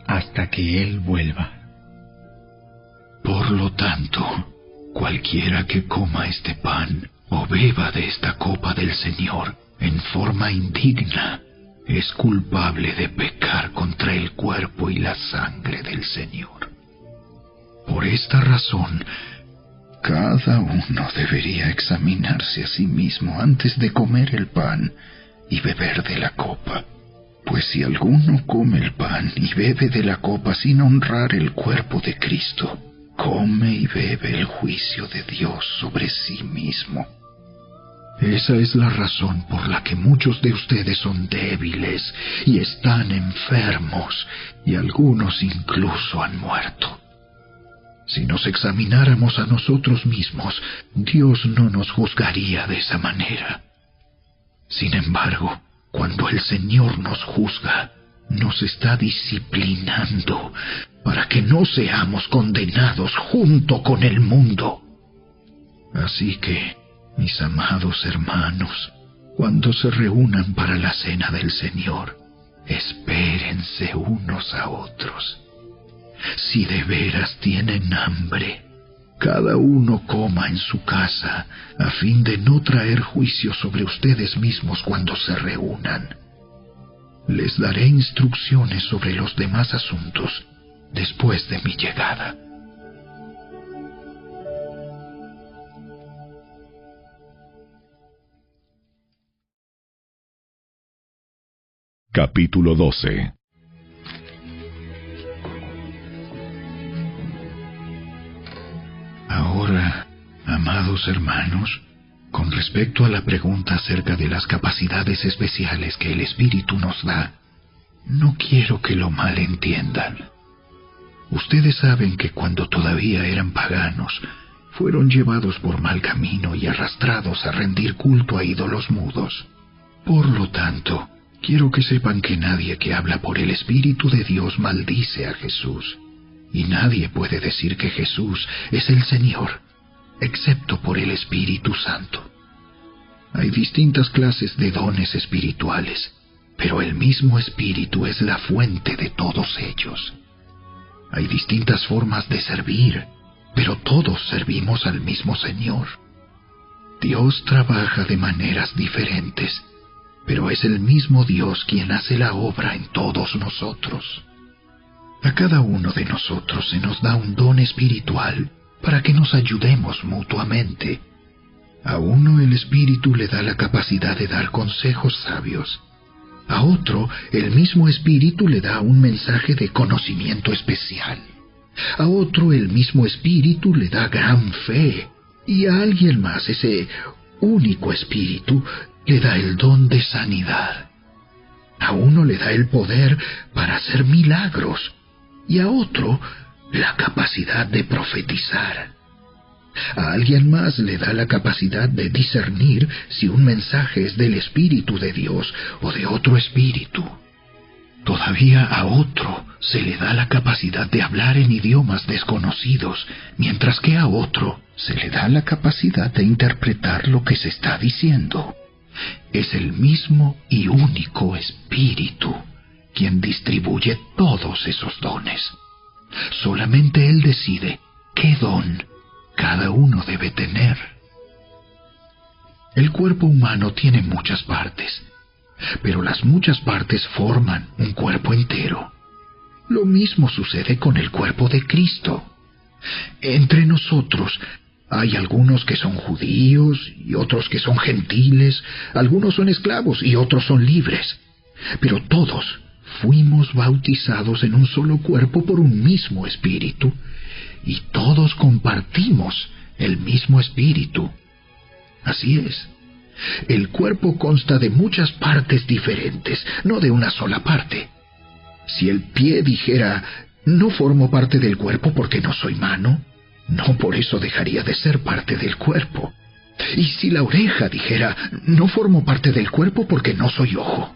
hasta que Él vuelva. Por lo tanto, cualquiera que coma este pan o beba de esta copa del Señor en forma indigna es culpable de pecar contra el cuerpo y la sangre del Señor. Por esta razón, cada uno debería examinarse a sí mismo antes de comer el pan y beber de la copa. Pues si alguno come el pan y bebe de la copa sin honrar el cuerpo de Cristo, come y bebe el juicio de Dios sobre sí mismo. Esa es la razón por la que muchos de ustedes son débiles y están enfermos, y algunos incluso han muerto. Si nos examináramos a nosotros mismos, Dios no nos juzgaría de esa manera. Sin embargo, cuando el Señor nos juzga, nos está disciplinando para que no seamos condenados junto con el mundo. Así que, mis amados hermanos, cuando se reúnan para la cena del Señor, espérense unos a otros. Si de veras tienen hambre, cada uno coma en su casa, a fin de no traer juicio sobre ustedes mismos cuando se reúnan. Les daré instrucciones sobre los demás asuntos después de mi llegada. Capítulo 12. Ahora, amados hermanos, con respecto a la pregunta acerca de las capacidades especiales que el Espíritu nos da, no quiero que lo malentiendan. Ustedes saben que cuando todavía eran paganos, fueron llevados por mal camino y arrastrados a rendir culto a ídolos mudos. Por lo tanto, quiero que sepan que nadie que habla por el Espíritu de Dios maldice a Jesús. Y nadie puede decir que Jesús es el Señor, excepto por el Espíritu Santo. Hay distintas clases de dones espirituales, pero el mismo Espíritu es la fuente de todos ellos. Hay distintas formas de servir, pero todos servimos al mismo Señor. Dios trabaja de maneras diferentes, pero es el mismo Dios quien hace la obra en todos nosotros. A cada uno de nosotros se nos da un don espiritual para que nos ayudemos mutuamente. A uno el Espíritu le da la capacidad de dar consejos sabios. A otro, el mismo Espíritu le da un mensaje de conocimiento especial. A otro, el mismo Espíritu le da gran fe. Y a alguien más, ese único Espíritu, le da el don de sanidad. A uno le da el poder para hacer milagros. Y a otro, la capacidad de profetizar. A alguien más le da la capacidad de discernir si un mensaje es del Espíritu de Dios o de otro espíritu. Todavía a otro se le da la capacidad de hablar en idiomas desconocidos, mientras que a otro se le da la capacidad de interpretar lo que se está diciendo. Es el mismo y único Espíritu quien distribuye todos esos dones. Solamente Él decide qué don cada uno debe tener. El cuerpo humano tiene muchas partes, pero las muchas partes forman un cuerpo entero. Lo mismo sucede con el cuerpo de Cristo. Entre nosotros hay algunos que son judíos y otros que son gentiles, algunos son esclavos y otros son libres, pero todos fuimos bautizados en un solo cuerpo por un mismo Espíritu, y todos compartimos el mismo Espíritu. Así es. El cuerpo consta de muchas partes diferentes, no de una sola parte. Si el pie dijera, no formo parte del cuerpo porque no soy mano, no por eso dejaría de ser parte del cuerpo. Y si la oreja dijera, no formo parte del cuerpo porque no soy ojo,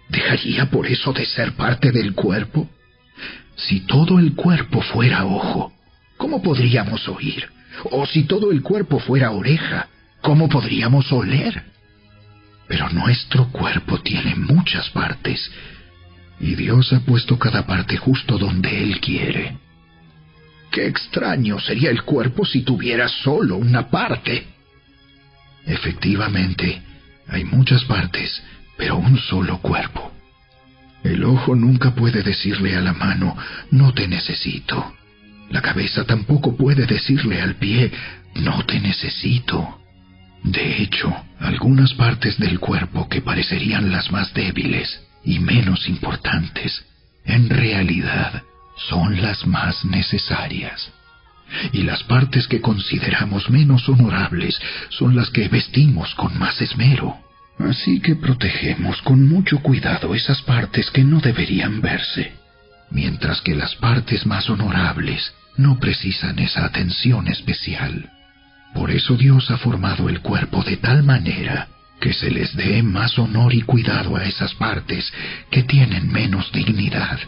¿dejaría por eso de ser parte del cuerpo? Si todo el cuerpo fuera ojo, ¿cómo podríamos oír? O si todo el cuerpo fuera oreja, ¿cómo podríamos oler? Pero nuestro cuerpo tiene muchas partes, y Dios ha puesto cada parte justo donde Él quiere. ¡Qué extraño sería el cuerpo si tuviera solo una parte! Efectivamente, hay muchas partes, pero un solo cuerpo. El ojo nunca puede decirle a la mano, no te necesito. La cabeza tampoco puede decirle al pie, no te necesito. De hecho, algunas partes del cuerpo que parecerían las más débiles y menos importantes, en realidad son las más necesarias. Y las partes que consideramos menos honorables son las que vestimos con más esmero. Así que protegemos con mucho cuidado esas partes que no deberían verse, mientras que las partes más honorables no precisan esa atención especial. Por eso Dios ha formado el cuerpo de tal manera que se les dé más honor y cuidado a esas partes que tienen menos dignidad.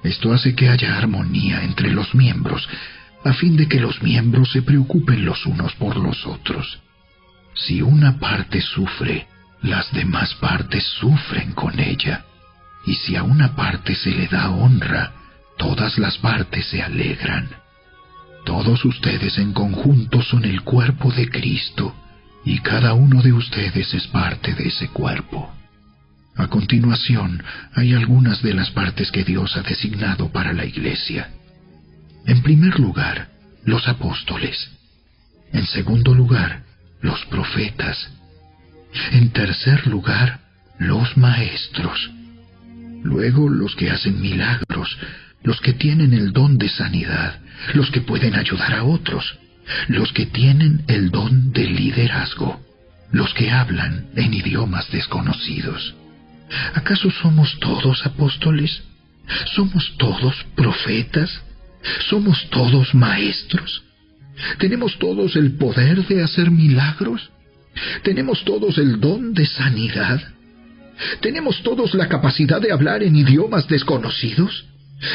Esto hace que haya armonía entre los miembros, a fin de que los miembros se preocupen los unos por los otros. Si una parte sufre, las demás partes sufren con ella. Y si a una parte se le da honra, todas las partes se alegran. Todos ustedes en conjunto son el cuerpo de Cristo, y cada uno de ustedes es parte de ese cuerpo. A continuación, hay algunas de las partes que Dios ha designado para la Iglesia. En primer lugar, los apóstoles. En segundo lugar, los profetas. En tercer lugar, los maestros. Luego, los que hacen milagros, los que tienen el don de sanidad, los que pueden ayudar a otros, los que tienen el don de liderazgo, los que hablan en idiomas desconocidos. ¿Acaso somos todos apóstoles? ¿Somos todos profetas? ¿Somos todos maestros? ¿Tenemos todos el poder de hacer milagros? ¿Tenemos todos el don de sanidad? ¿Tenemos todos la capacidad de hablar en idiomas desconocidos?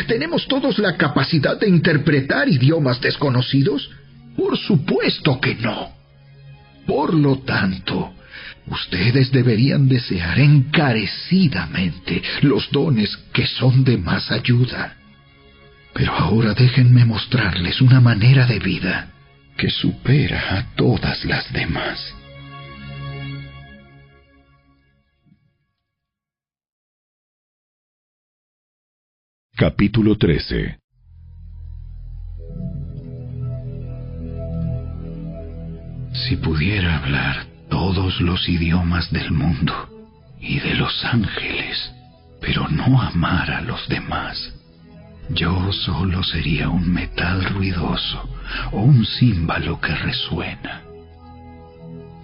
¿Tenemos todos la capacidad de interpretar idiomas desconocidos? Por supuesto que no. Por lo tanto, ustedes deberían desear encarecidamente los dones que son de más ayuda. Pero ahora déjenme mostrarles una manera de vida que supera a todas las demás. Capítulo 13. Si pudiera hablar todos los idiomas del mundo y de los ángeles, pero no amar a los demás, yo solo sería un metal ruidoso o un címbalo que resuena.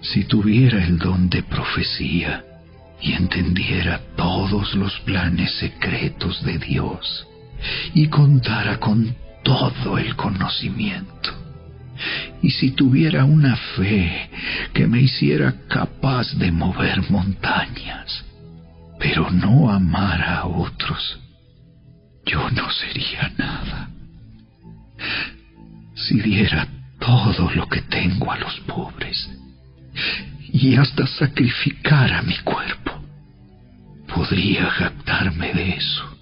Si tuviera el don de profecía y entendiera todos los planes secretos de Dios y contara con todo el conocimiento, y si tuviera una fe que me hiciera capaz de mover montañas, pero no amara a otros, yo no sería nada. Si diera todo lo que tengo a los pobres y hasta sacrificara mi cuerpo, podría jactarme de eso.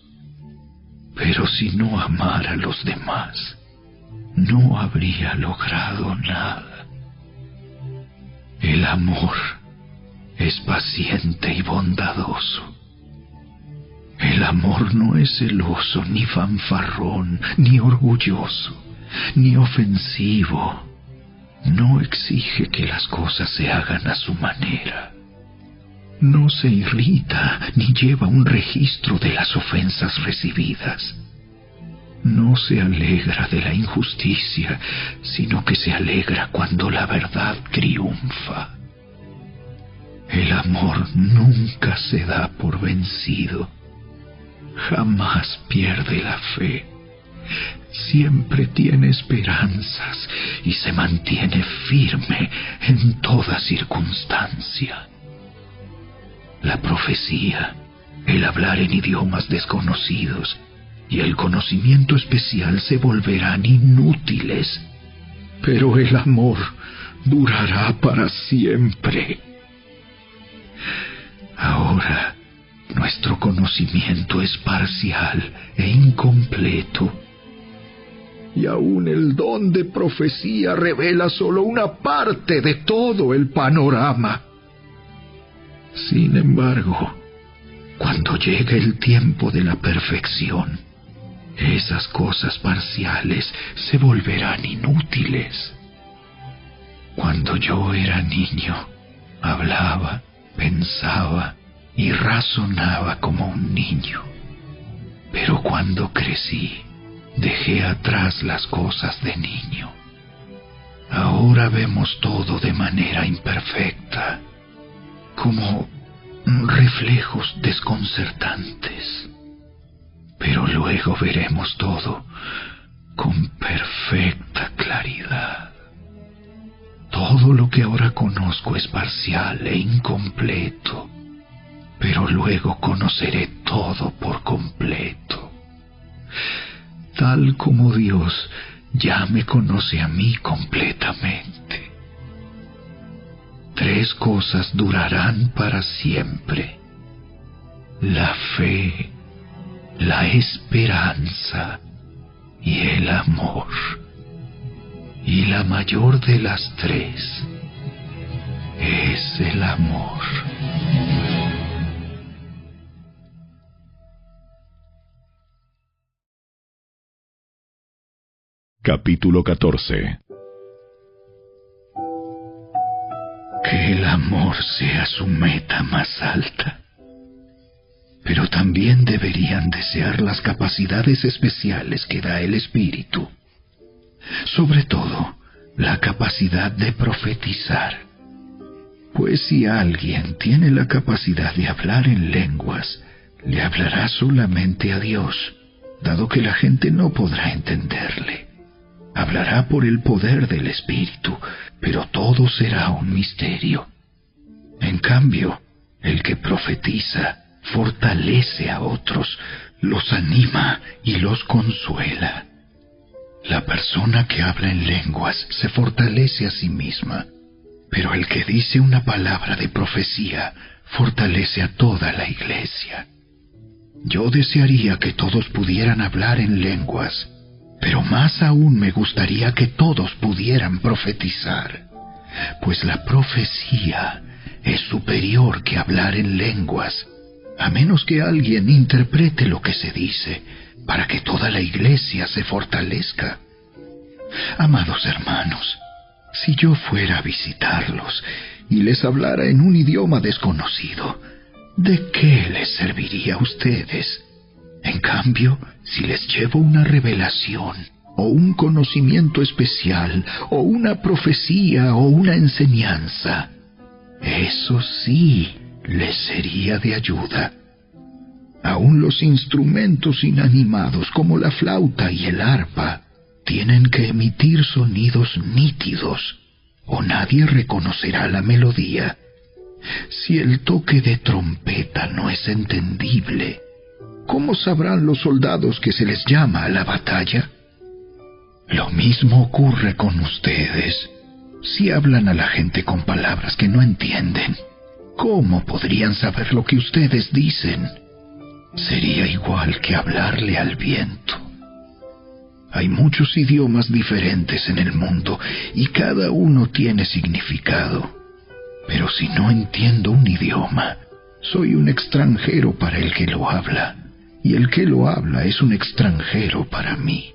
Pero si no amara a los demás, no habría logrado nada. El amor es paciente y bondadoso. El amor no es celoso, ni fanfarrón, ni orgulloso, ni ofensivo. No exige que las cosas se hagan a su manera. No se irrita ni lleva un registro de las ofensas recibidas. No se alegra de la injusticia, sino que se alegra cuando la verdad triunfa. El amor nunca se da por vencido. Jamás pierde la fe. Siempre tiene esperanzas y se mantiene firme en toda circunstancia. La profecía, el hablar en idiomas desconocidos y el conocimiento especial se volverán inútiles, pero el amor durará para siempre. Ahora, nuestro conocimiento es parcial e incompleto, y aún el don de profecía revela solo una parte de todo el panorama. Sin embargo, cuando llegue el tiempo de la perfección, esas cosas parciales se volverán inútiles. Cuando yo era niño, hablaba, pensaba y razonaba como un niño. Pero cuando crecí, dejé atrás las cosas de niño. Ahora vemos todo de manera imperfecta, como reflejos desconcertantes. Pero luego veremos todo con perfecta claridad. Todo lo que ahora conozco es parcial e incompleto, pero luego conoceré todo por completo. Tal como Dios ya me conoce a mí completamente. 3 cosas durarán para siempre: la fe, la esperanza y el amor. Y la mayor de las 3 es el amor. Capítulo 14. Que el amor sea su meta más alta. Pero también deberían desear las capacidades especiales que da el Espíritu. Sobre todo, la capacidad de profetizar. Pues si alguien tiene la capacidad de hablar en lenguas, le hablará solamente a Dios, dado que la gente no podrá entenderle. Hablará por el poder del Espíritu, pero todo será un misterio. En cambio, el que profetiza fortalece a otros, los anima y los consuela. La persona que habla en lenguas se fortalece a sí misma, pero el que dice una palabra de profecía fortalece a toda la iglesia. Yo desearía que todos pudieran hablar en lenguas, pero más aún me gustaría que todos pudieran profetizar, pues la profecía es superior que hablar en lenguas, a menos que alguien interprete lo que se dice, para que toda la iglesia se fortalezca. Amados hermanos, si yo fuera a visitarlos y les hablara en un idioma desconocido, ¿de qué les serviría a ustedes? En cambio, si les llevo una revelación, o un conocimiento especial, o una profecía, o una enseñanza, eso sí les sería de ayuda. Aún los instrumentos inanimados como la flauta y el arpa tienen que emitir sonidos nítidos, o nadie reconocerá la melodía. Si el toque de trompeta no es entendible, ¿cómo sabrán los soldados que se les llama a la batalla? Lo mismo ocurre con ustedes. Si hablan a la gente con palabras que no entienden, ¿cómo podrían saber lo que ustedes dicen? Sería igual que hablarle al viento. Hay muchos idiomas diferentes en el mundo y cada uno tiene significado. Pero si no entiendo un idioma, soy un extranjero para el que lo habla, y el que lo habla es un extranjero para mí.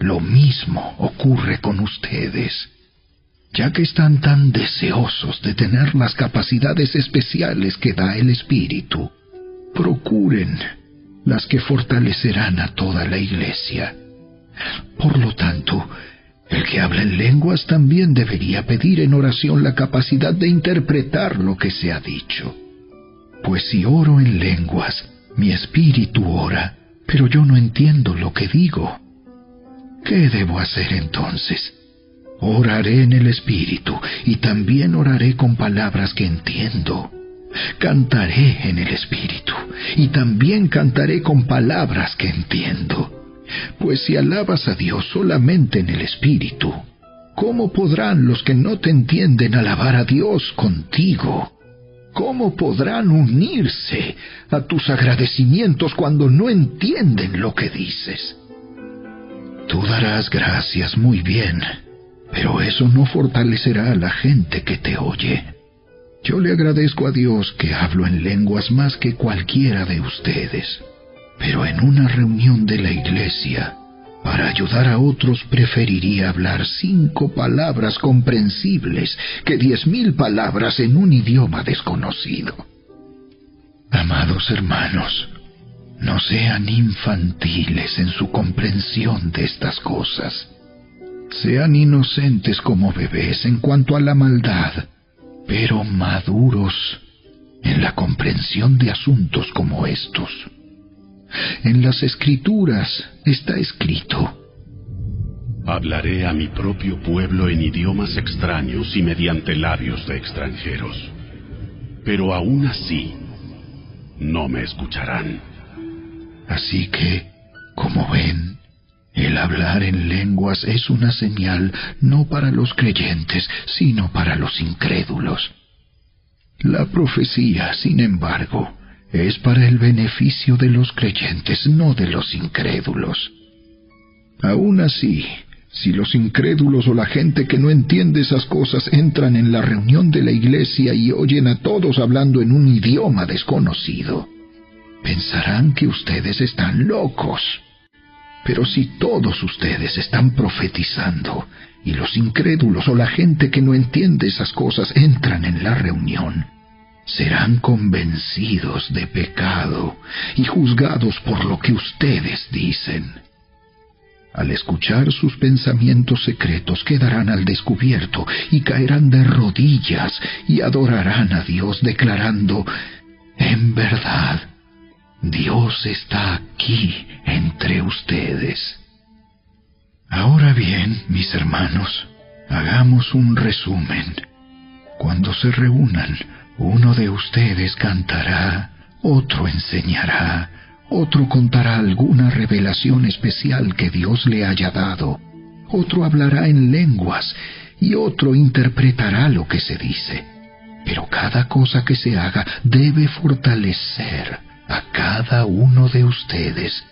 Lo mismo ocurre con ustedes. Ya que están tan deseosos de tener las capacidades especiales que da el Espíritu, procuren las que fortalecerán a toda la Iglesia. Por lo tanto, el que habla en lenguas también debería pedir en oración la capacidad de interpretar lo que se ha dicho. Pues si oro en lenguas, mi espíritu ora, pero yo no entiendo lo que digo. ¿Qué debo hacer entonces? Oraré en el espíritu y también oraré con palabras que entiendo. Cantaré en el espíritu y también cantaré con palabras que entiendo. Pues si alabas a Dios solamente en el espíritu, ¿cómo podrán los que no te entienden alabar a Dios contigo? ¿Cómo podrán unirse a tus agradecimientos cuando no entienden lo que dices? Tú darás gracias muy bien, pero eso no fortalecerá a la gente que te oye. Yo le agradezco a Dios que hablo en lenguas más que cualquiera de ustedes. Pero en una reunión de la iglesia, para ayudar a otros preferiría hablar 5 palabras comprensibles que 10,000 palabras en un idioma desconocido. Amados hermanos, no sean infantiles en su comprensión de estas cosas. Sean inocentes como bebés en cuanto a la maldad, pero maduros en la comprensión de asuntos como estos. En las Escrituras está escrito: hablaré a mi propio pueblo en idiomas extraños y mediante labios de extranjeros, pero aún así no me escucharán. Así que, como ven, el hablar en lenguas es una señal no para los creyentes, sino para los incrédulos. La profecía, sin embargo, es para el beneficio de los creyentes, no de los incrédulos. Aún así, si los incrédulos o la gente que no entiende esas cosas entran en la reunión de la iglesia y oyen a todos hablando en un idioma desconocido, pensarán que ustedes están locos. Pero si todos ustedes están profetizando y los incrédulos o la gente que no entiende esas cosas entran en la reunión, serán convencidos de pecado y juzgados por lo que ustedes dicen. Al escuchar sus pensamientos secretos quedarán al descubierto y caerán de rodillas y adorarán a Dios declarando: en verdad, Dios está aquí entre ustedes. Ahora bien, mis hermanos, hagamos un resumen. Cuando se reúnan, uno de ustedes cantará, otro enseñará, otro contará alguna revelación especial que Dios le haya dado, otro hablará en lenguas y otro interpretará lo que se dice. Pero cada cosa que se haga debe fortalecer a cada uno de ustedes.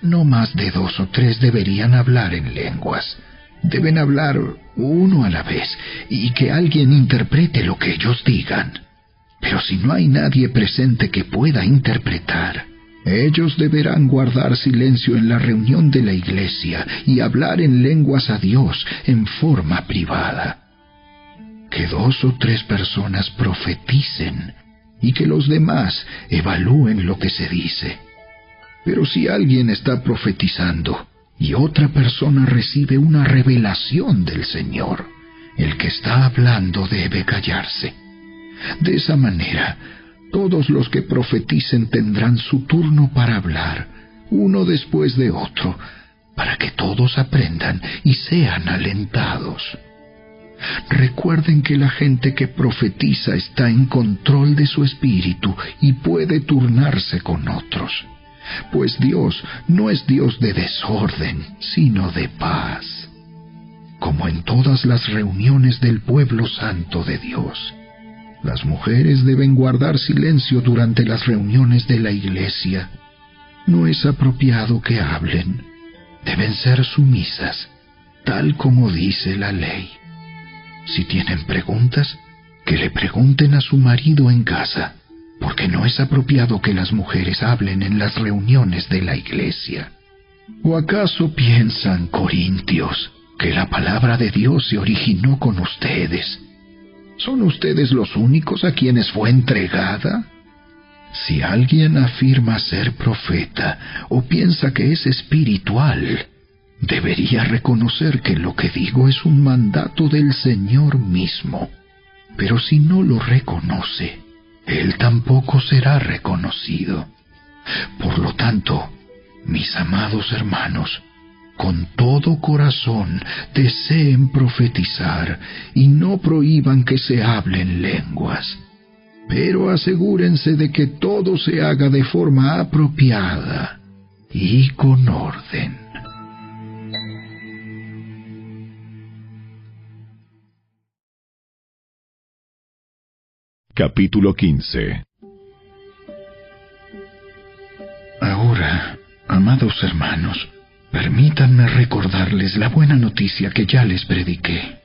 No más de 2 o 3 deberían hablar en lenguas. Deben hablar uno a la vez y que alguien interprete lo que ellos digan. Pero si no hay nadie presente que pueda interpretar, ellos deberán guardar silencio en la reunión de la iglesia y hablar en lenguas a Dios en forma privada. Que 2 o 3 personas profeticen y que los demás evalúen lo que se dice. Pero si alguien está profetizando y otra persona recibe una revelación del Señor, el que está hablando debe callarse. De esa manera, todos los que profeticen tendrán su turno para hablar, uno después de otro, para que todos aprendan y sean alentados. Recuerden que la gente que profetiza está en control de su espíritu y puede turnarse con otros, pues Dios no es Dios de desorden, sino de paz. Como en todas las reuniones del pueblo santo de Dios, las mujeres deben guardar silencio durante las reuniones de la iglesia. No es apropiado que hablen. Deben ser sumisas, tal como dice la ley. Si tienen preguntas, que le pregunten a su marido en casa, porque no es apropiado que las mujeres hablen en las reuniones de la iglesia. ¿O acaso piensan, corintios, que la palabra de Dios se originó con ustedes? ¿Son ustedes los únicos a quienes fue entregada? Si alguien afirma ser profeta o piensa que es espiritual, debería reconocer que lo que digo es un mandato del Señor mismo. Pero si no lo reconoce, Él tampoco será reconocido. Por lo tanto, mis amados hermanos, con todo corazón deseen profetizar y no prohíban que se hablen lenguas. Pero asegúrense de que todo se haga de forma apropiada y con orden. Capítulo 15. Ahora, amados hermanos, permítanme recordarles la buena noticia que ya les prediqué.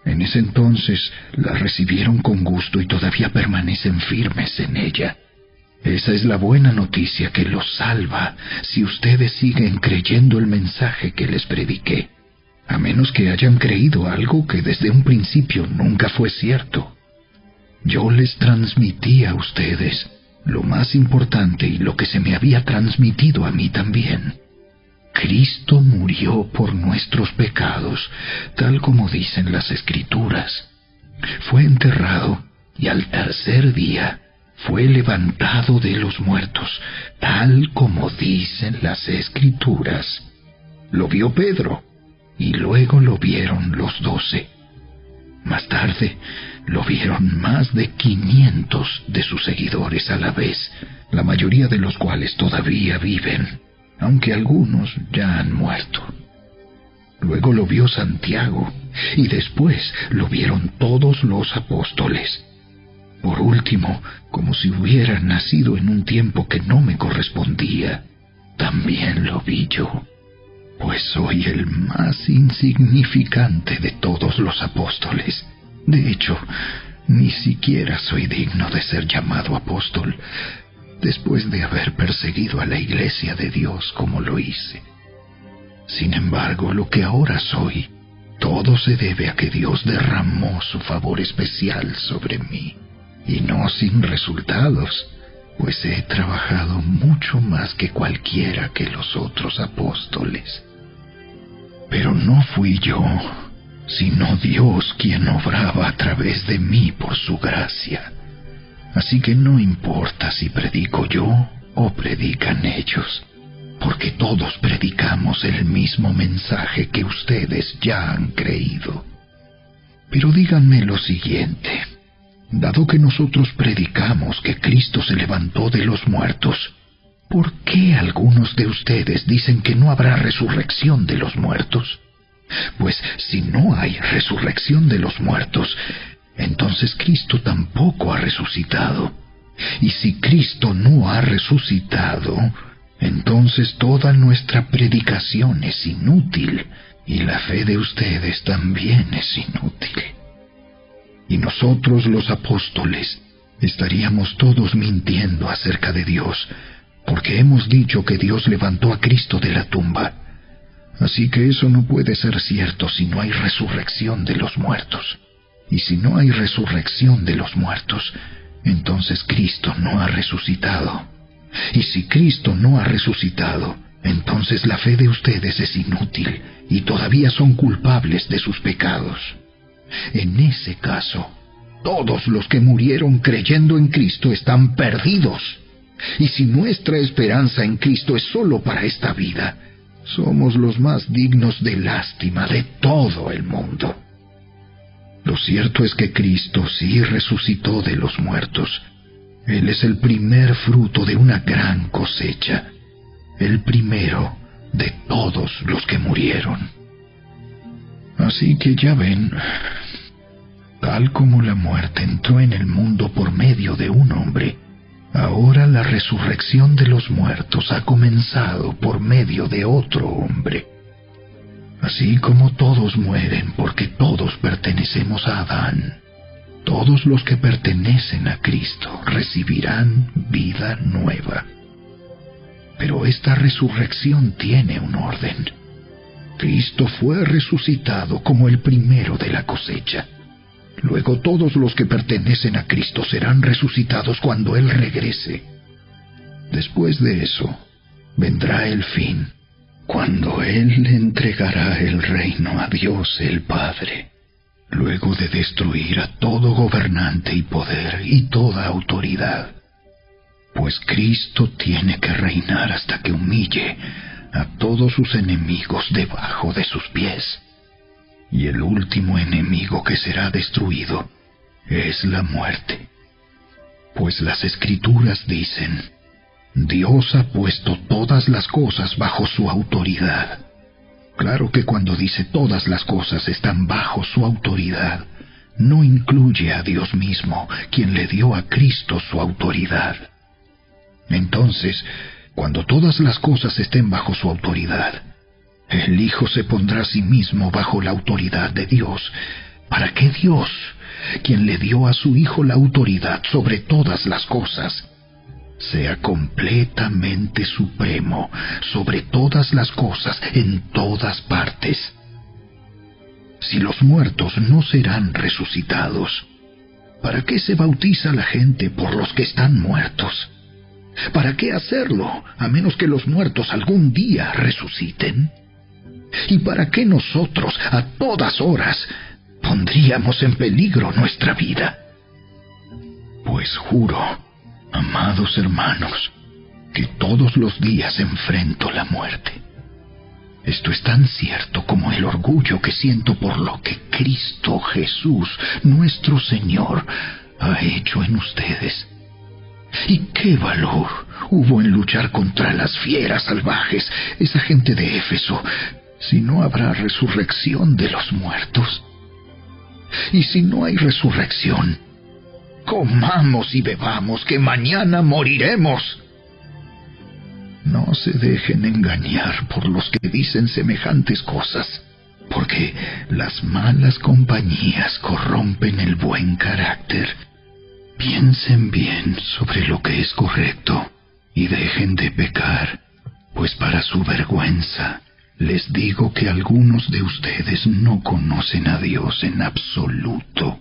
En ese entonces la recibieron con gusto y todavía permanecen firmes en ella. Esa es la buena noticia que los salva si ustedes siguen creyendo el mensaje que les prediqué, a menos que hayan creído algo que desde un principio nunca fue cierto. Yo les transmití a ustedes lo más importante y lo que se me había transmitido a mí también. Cristo murió por nuestros pecados, tal como dicen las Escrituras. Fue enterrado y al tercer día fue levantado de los muertos, tal como dicen las Escrituras. Lo vio Pedro y luego lo vieron los 12. Más tarde lo vieron más de 500 de sus seguidores a la vez, la mayoría de los cuales todavía viven, aunque algunos ya han muerto. Luego lo vio Santiago, y después lo vieron todos los apóstoles. Por último, como si hubiera nacido en un tiempo que no me correspondía, también lo vi yo, pues soy el más insignificante de todos los apóstoles. De hecho, ni siquiera soy digno de ser llamado apóstol, después de haber perseguido a la iglesia de Dios como lo hice. Sin embargo, lo que ahora soy, todo se debe a que Dios derramó su favor especial sobre mí, y no sin resultados, pues he trabajado mucho más que cualquiera que los otros apóstoles. Pero no fui yo, sino Dios quien obraba a través de mí por su gracia. Así que no importa si predico yo o predican ellos, porque todos predicamos el mismo mensaje que ustedes ya han creído. Pero díganme lo siguiente: dado que nosotros predicamos que Cristo se levantó de los muertos, ¿por qué algunos de ustedes dicen que no habrá resurrección de los muertos? Pues si no hay resurrección de los muertos, entonces Cristo tampoco ha resucitado. Y si Cristo no ha resucitado, entonces toda nuestra predicación es inútil, y la fe de ustedes también es inútil. Y nosotros los apóstoles estaríamos todos mintiendo acerca de Dios, porque hemos dicho que Dios levantó a Cristo de la tumba. Así que eso no puede ser cierto si no hay resurrección de los muertos. Y si no hay resurrección de los muertos, entonces Cristo no ha resucitado. Y si Cristo no ha resucitado, entonces la fe de ustedes es inútil y todavía son culpables de sus pecados. En ese caso, todos los que murieron creyendo en Cristo están perdidos. Y si nuestra esperanza en Cristo es solo para esta vida, somos los más dignos de lástima de todo el mundo. Lo cierto es que Cristo sí resucitó de los muertos. Él es el primer fruto de una gran cosecha, el primero de todos los que murieron. Así que ya ven, tal como la muerte entró en el mundo por medio de un hombre, ahora la resurrección de los muertos ha comenzado por medio de otro hombre. Así como todos mueren porque todos pertenecemos a Adán, todos los que pertenecen a Cristo recibirán vida nueva. Pero esta resurrección tiene un orden. Cristo fue resucitado como el primero de la cosecha. Luego todos los que pertenecen a Cristo serán resucitados cuando Él regrese. Después de eso, vendrá el fin, cuando Él le entregará el reino a Dios el Padre, luego de destruir a todo gobernante y poder y toda autoridad. Pues Cristo tiene que reinar hasta que humille a todos sus enemigos debajo de sus pies. Y el último enemigo que será destruido es la muerte. Pues las Escrituras dicen: Dios ha puesto todas las cosas bajo su autoridad. Claro que cuando dice todas las cosas están bajo su autoridad, no incluye a Dios mismo, quien le dio a Cristo su autoridad. Entonces, cuando todas las cosas estén bajo su autoridad, el Hijo se pondrá a sí mismo bajo la autoridad de Dios, para que Dios, quien le dio a su Hijo la autoridad sobre todas las cosas, sea completamente supremo sobre todas las cosas en todas partes. Si los muertos no serán resucitados, ¿para qué se bautiza la gente por los que están muertos? ¿Para qué hacerlo, a menos que los muertos algún día resuciten? ¿Y para qué nosotros, a todas horas, pondríamos en peligro nuestra vida? Pues juro, amados hermanos, que todos los días enfrento la muerte. Esto es tan cierto como el orgullo que siento por lo que Cristo Jesús, nuestro Señor, ha hecho en ustedes. ¿Y qué valor hubo en luchar contra las fieras salvajes, esa gente de Éfeso, si no habrá resurrección de los muertos? Y si no hay resurrección, comamos y bebamos, que mañana moriremos. No se dejen engañar por los que dicen semejantes cosas, porque las malas compañías corrompen el buen carácter. Piensen bien sobre lo que es correcto y dejen de pecar, pues para su vergüenza les digo que algunos de ustedes no conocen a Dios en absoluto.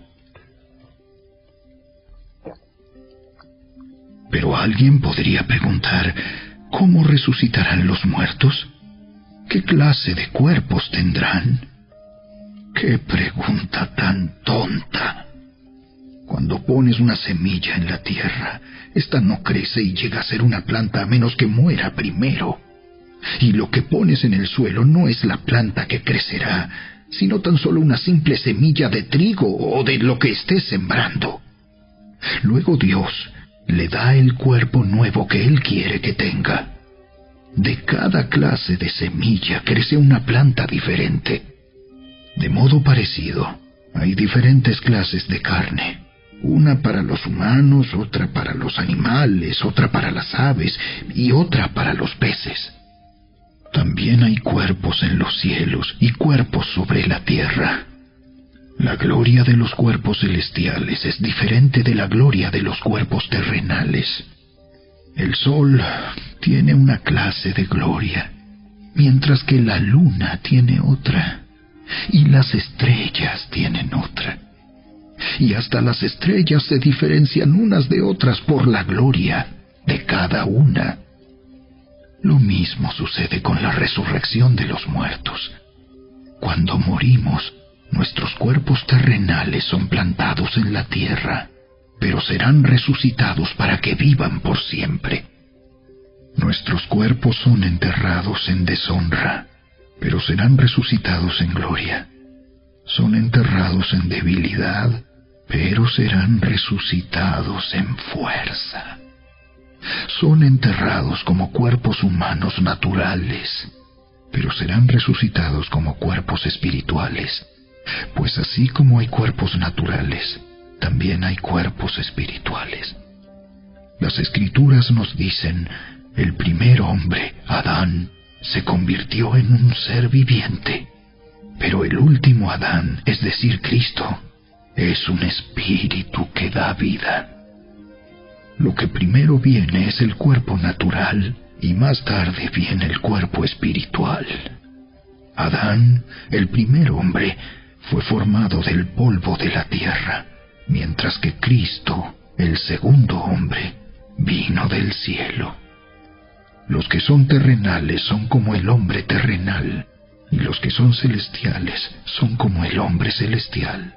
Pero alguien podría preguntar: ¿cómo resucitarán los muertos? ¿Qué clase de cuerpos tendrán? ¡Qué pregunta tan tonta! Cuando pones una semilla en la tierra, esta no crece y llega a ser una planta a menos que muera primero. Y lo que pones en el suelo no es la planta que crecerá, sino tan solo una simple semilla de trigo o de lo que estés sembrando. Luego Dios le da el cuerpo nuevo que Él quiere que tenga. De cada clase de semilla crece una planta diferente. De modo parecido, hay diferentes clases de carne. Una para los humanos, otra para los animales, otra para las aves y otra para los peces. También hay cuerpos en los cielos y cuerpos sobre la tierra. La gloria de los cuerpos celestiales es diferente de la gloria de los cuerpos terrenales. El sol tiene una clase de gloria, mientras que la luna tiene otra, y las estrellas tienen otra. y hasta las estrellas se diferencian unas de otras por la gloria de cada una. Lo mismo sucede con la resurrección de los muertos. Cuando morimos, nuestros cuerpos terrenales son plantados en la tierra, pero serán resucitados para que vivan por siempre. Nuestros cuerpos son enterrados en deshonra, pero serán resucitados en gloria. Son enterrados en debilidad, pero serán resucitados en fuerza. Son enterrados como cuerpos humanos naturales, pero serán resucitados como cuerpos espirituales, pues así como hay cuerpos naturales, también hay cuerpos espirituales. Las Escrituras nos dicen: el primer hombre, Adán, se convirtió en un ser viviente, pero el último Adán, es decir, Cristo, es un espíritu que da vida. Lo que primero viene es el cuerpo natural y más tarde viene el cuerpo espiritual. Adán, el primer hombre, fue formado del polvo de la tierra, mientras que Cristo, el segundo hombre, vino del cielo. Los que son terrenales son como el hombre terrenal, y los que son celestiales son como el hombre celestial.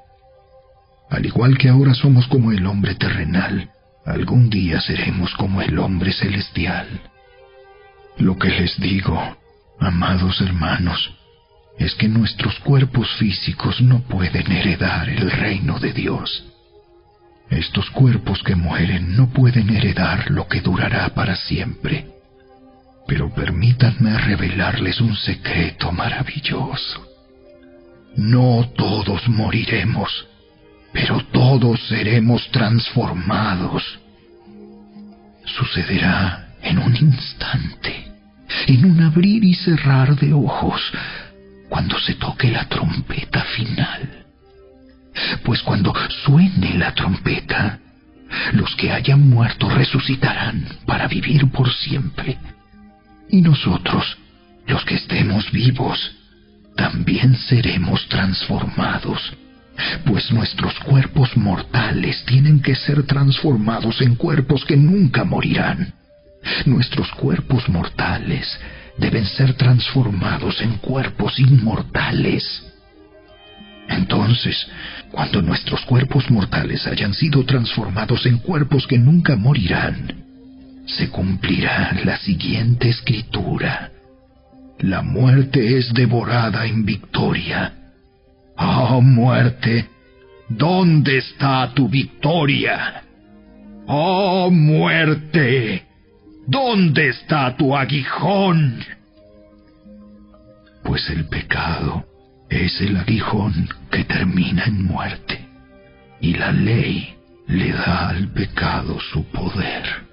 Al igual que ahora somos como el hombre terrenal, algún día seremos como el hombre celestial. Lo que les digo, amados hermanos, es que nuestros cuerpos físicos no pueden heredar el reino de Dios. Estos cuerpos que mueren no pueden heredar lo que durará para siempre. Pero permítanme revelarles un secreto maravilloso. No todos moriremos, pero todos seremos transformados. Sucederá en un instante, en un abrir y cerrar de ojos, cuando se toque la trompeta final. Pues cuando suene la trompeta, los que hayan muerto resucitarán para vivir por siempre. Y nosotros, los que estemos vivos, también seremos transformados, pues nuestros cuerpos mortales tienen que ser transformados en cuerpos que nunca morirán. Nuestros cuerpos mortales deben ser transformados en cuerpos inmortales. Entonces, cuando nuestros cuerpos mortales hayan sido transformados en cuerpos que nunca morirán, se cumplirá la siguiente escritura: la muerte es devorada en victoria. ¡Oh, muerte! ¿Dónde está tu victoria? ¡Oh, muerte! ¿Dónde está tu aguijón? Pues el pecado es el aguijón que termina en muerte, y la ley le da al pecado su poder.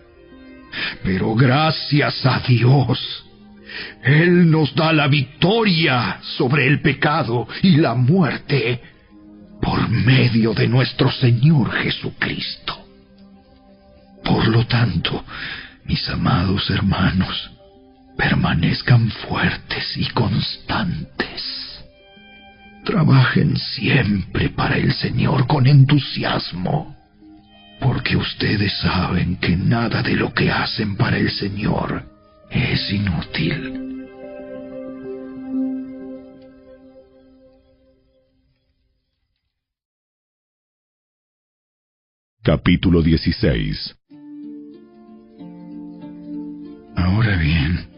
Pero gracias a Dios, Él nos da la victoria sobre el pecado y la muerte por medio de nuestro Señor Jesucristo. Por lo tanto, mis amados hermanos, permanezcan fuertes y constantes. Trabajen siempre para el Señor con entusiasmo, porque ustedes saben que nada de lo que hacen para el Señor es inútil. Capítulo 16. Ahora bien,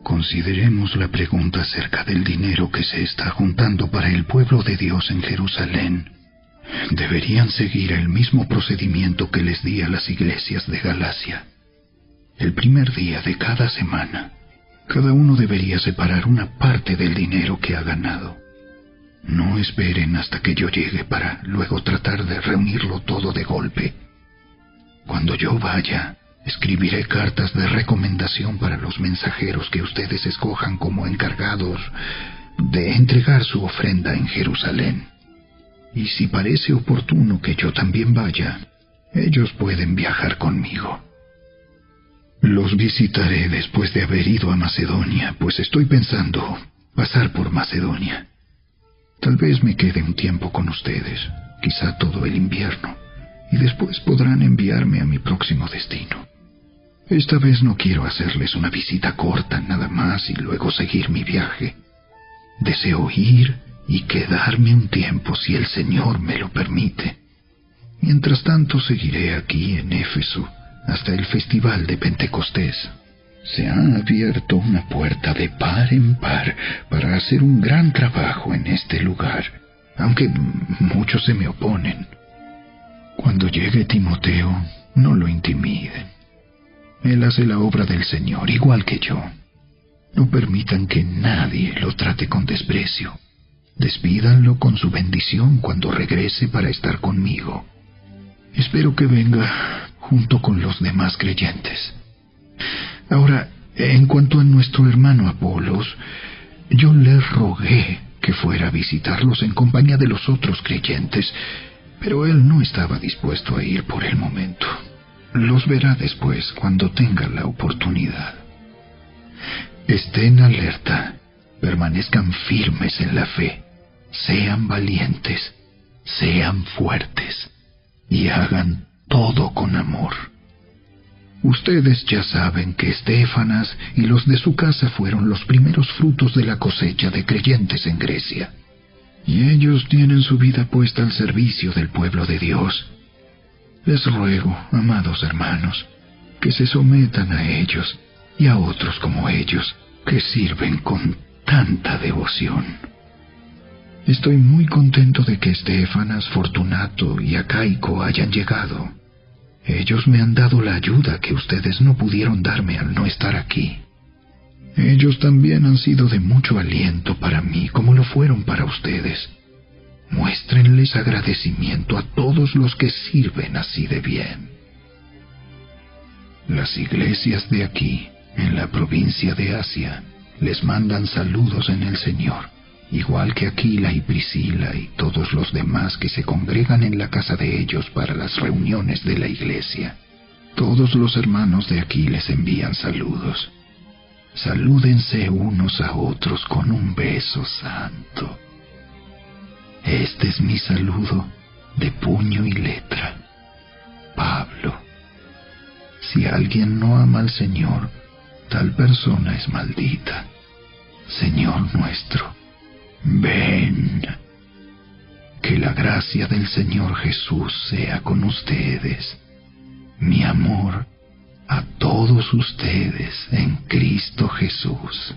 consideremos la pregunta acerca del dinero que se está juntando para el pueblo de Dios en Jerusalén. Deberían seguir el mismo procedimiento que les di a las iglesias de Galacia. El primer día de cada semana, cada uno debería separar una parte del dinero que ha ganado. No esperen hasta que yo llegue para luego tratar de reunirlo todo de golpe. Cuando yo vaya, escribiré cartas de recomendación para los mensajeros que ustedes escojan como encargados de entregar su ofrenda en Jerusalén. Y si parece oportuno que yo también vaya, ellos pueden viajar conmigo. Los visitaré después de haber ido a Macedonia, pues estoy pensando pasar por Macedonia. Tal vez me quede un tiempo con ustedes, quizá todo el invierno, y después podrán enviarme a mi próximo destino. Esta vez no quiero hacerles una visita corta nada más y luego seguir mi viaje. Deseo ir y quedarme un tiempo si el Señor me lo permite. Mientras tanto seguiré aquí en Éfeso hasta el festival de Pentecostés. Se ha abierto una puerta de par en par para hacer un gran trabajo en este lugar, aunque muchos se me oponen. Cuando llegue Timoteo, no lo intimiden. Él hace la obra del Señor igual que yo. No permitan que nadie lo trate con desprecio. Despídanlo con su bendición cuando regrese para estar conmigo. Espero que venga junto con los demás creyentes. Ahora, en cuanto a nuestro hermano Apolos, yo le rogué que fuera a visitarlos en compañía de los otros creyentes, pero él no estaba dispuesto a ir por el momento. Los verá después cuando tenga la oportunidad. Estén alerta, permanezcan firmes en la fe, sean valientes, sean fuertes y hagan todo con amor. Ustedes ya saben que Estéfanas y los de su casa fueron los primeros frutos de la cosecha de creyentes en Grecia, y ellos tienen su vida puesta al servicio del pueblo de Dios. Les ruego, amados hermanos, que se sometan a ellos y a otros como ellos, que sirven con tanta devoción. Estoy muy contento de que Estéfanas, Fortunato y Acaico hayan llegado. Ellos me han dado la ayuda que ustedes no pudieron darme al no estar aquí. Ellos también han sido de mucho aliento para mí, como lo fueron para ustedes. Muéstrenles agradecimiento a todos los que sirven así de bien. Las iglesias de aquí, en la provincia de Asia, les mandan saludos en el Señor, igual que Aquila y Priscila y todos los demás que se congregan en la casa de ellos para las reuniones de la iglesia. Todos los hermanos de aquí les envían saludos. Salúdense unos a otros con un beso santo. Este es mi saludo de puño y letra. Pablo. Si alguien no ama al Señor, tal persona es maldita. Señor nuestro, ven. Que la gracia del Señor Jesús sea con ustedes. Mi amor a todos ustedes en Cristo Jesús.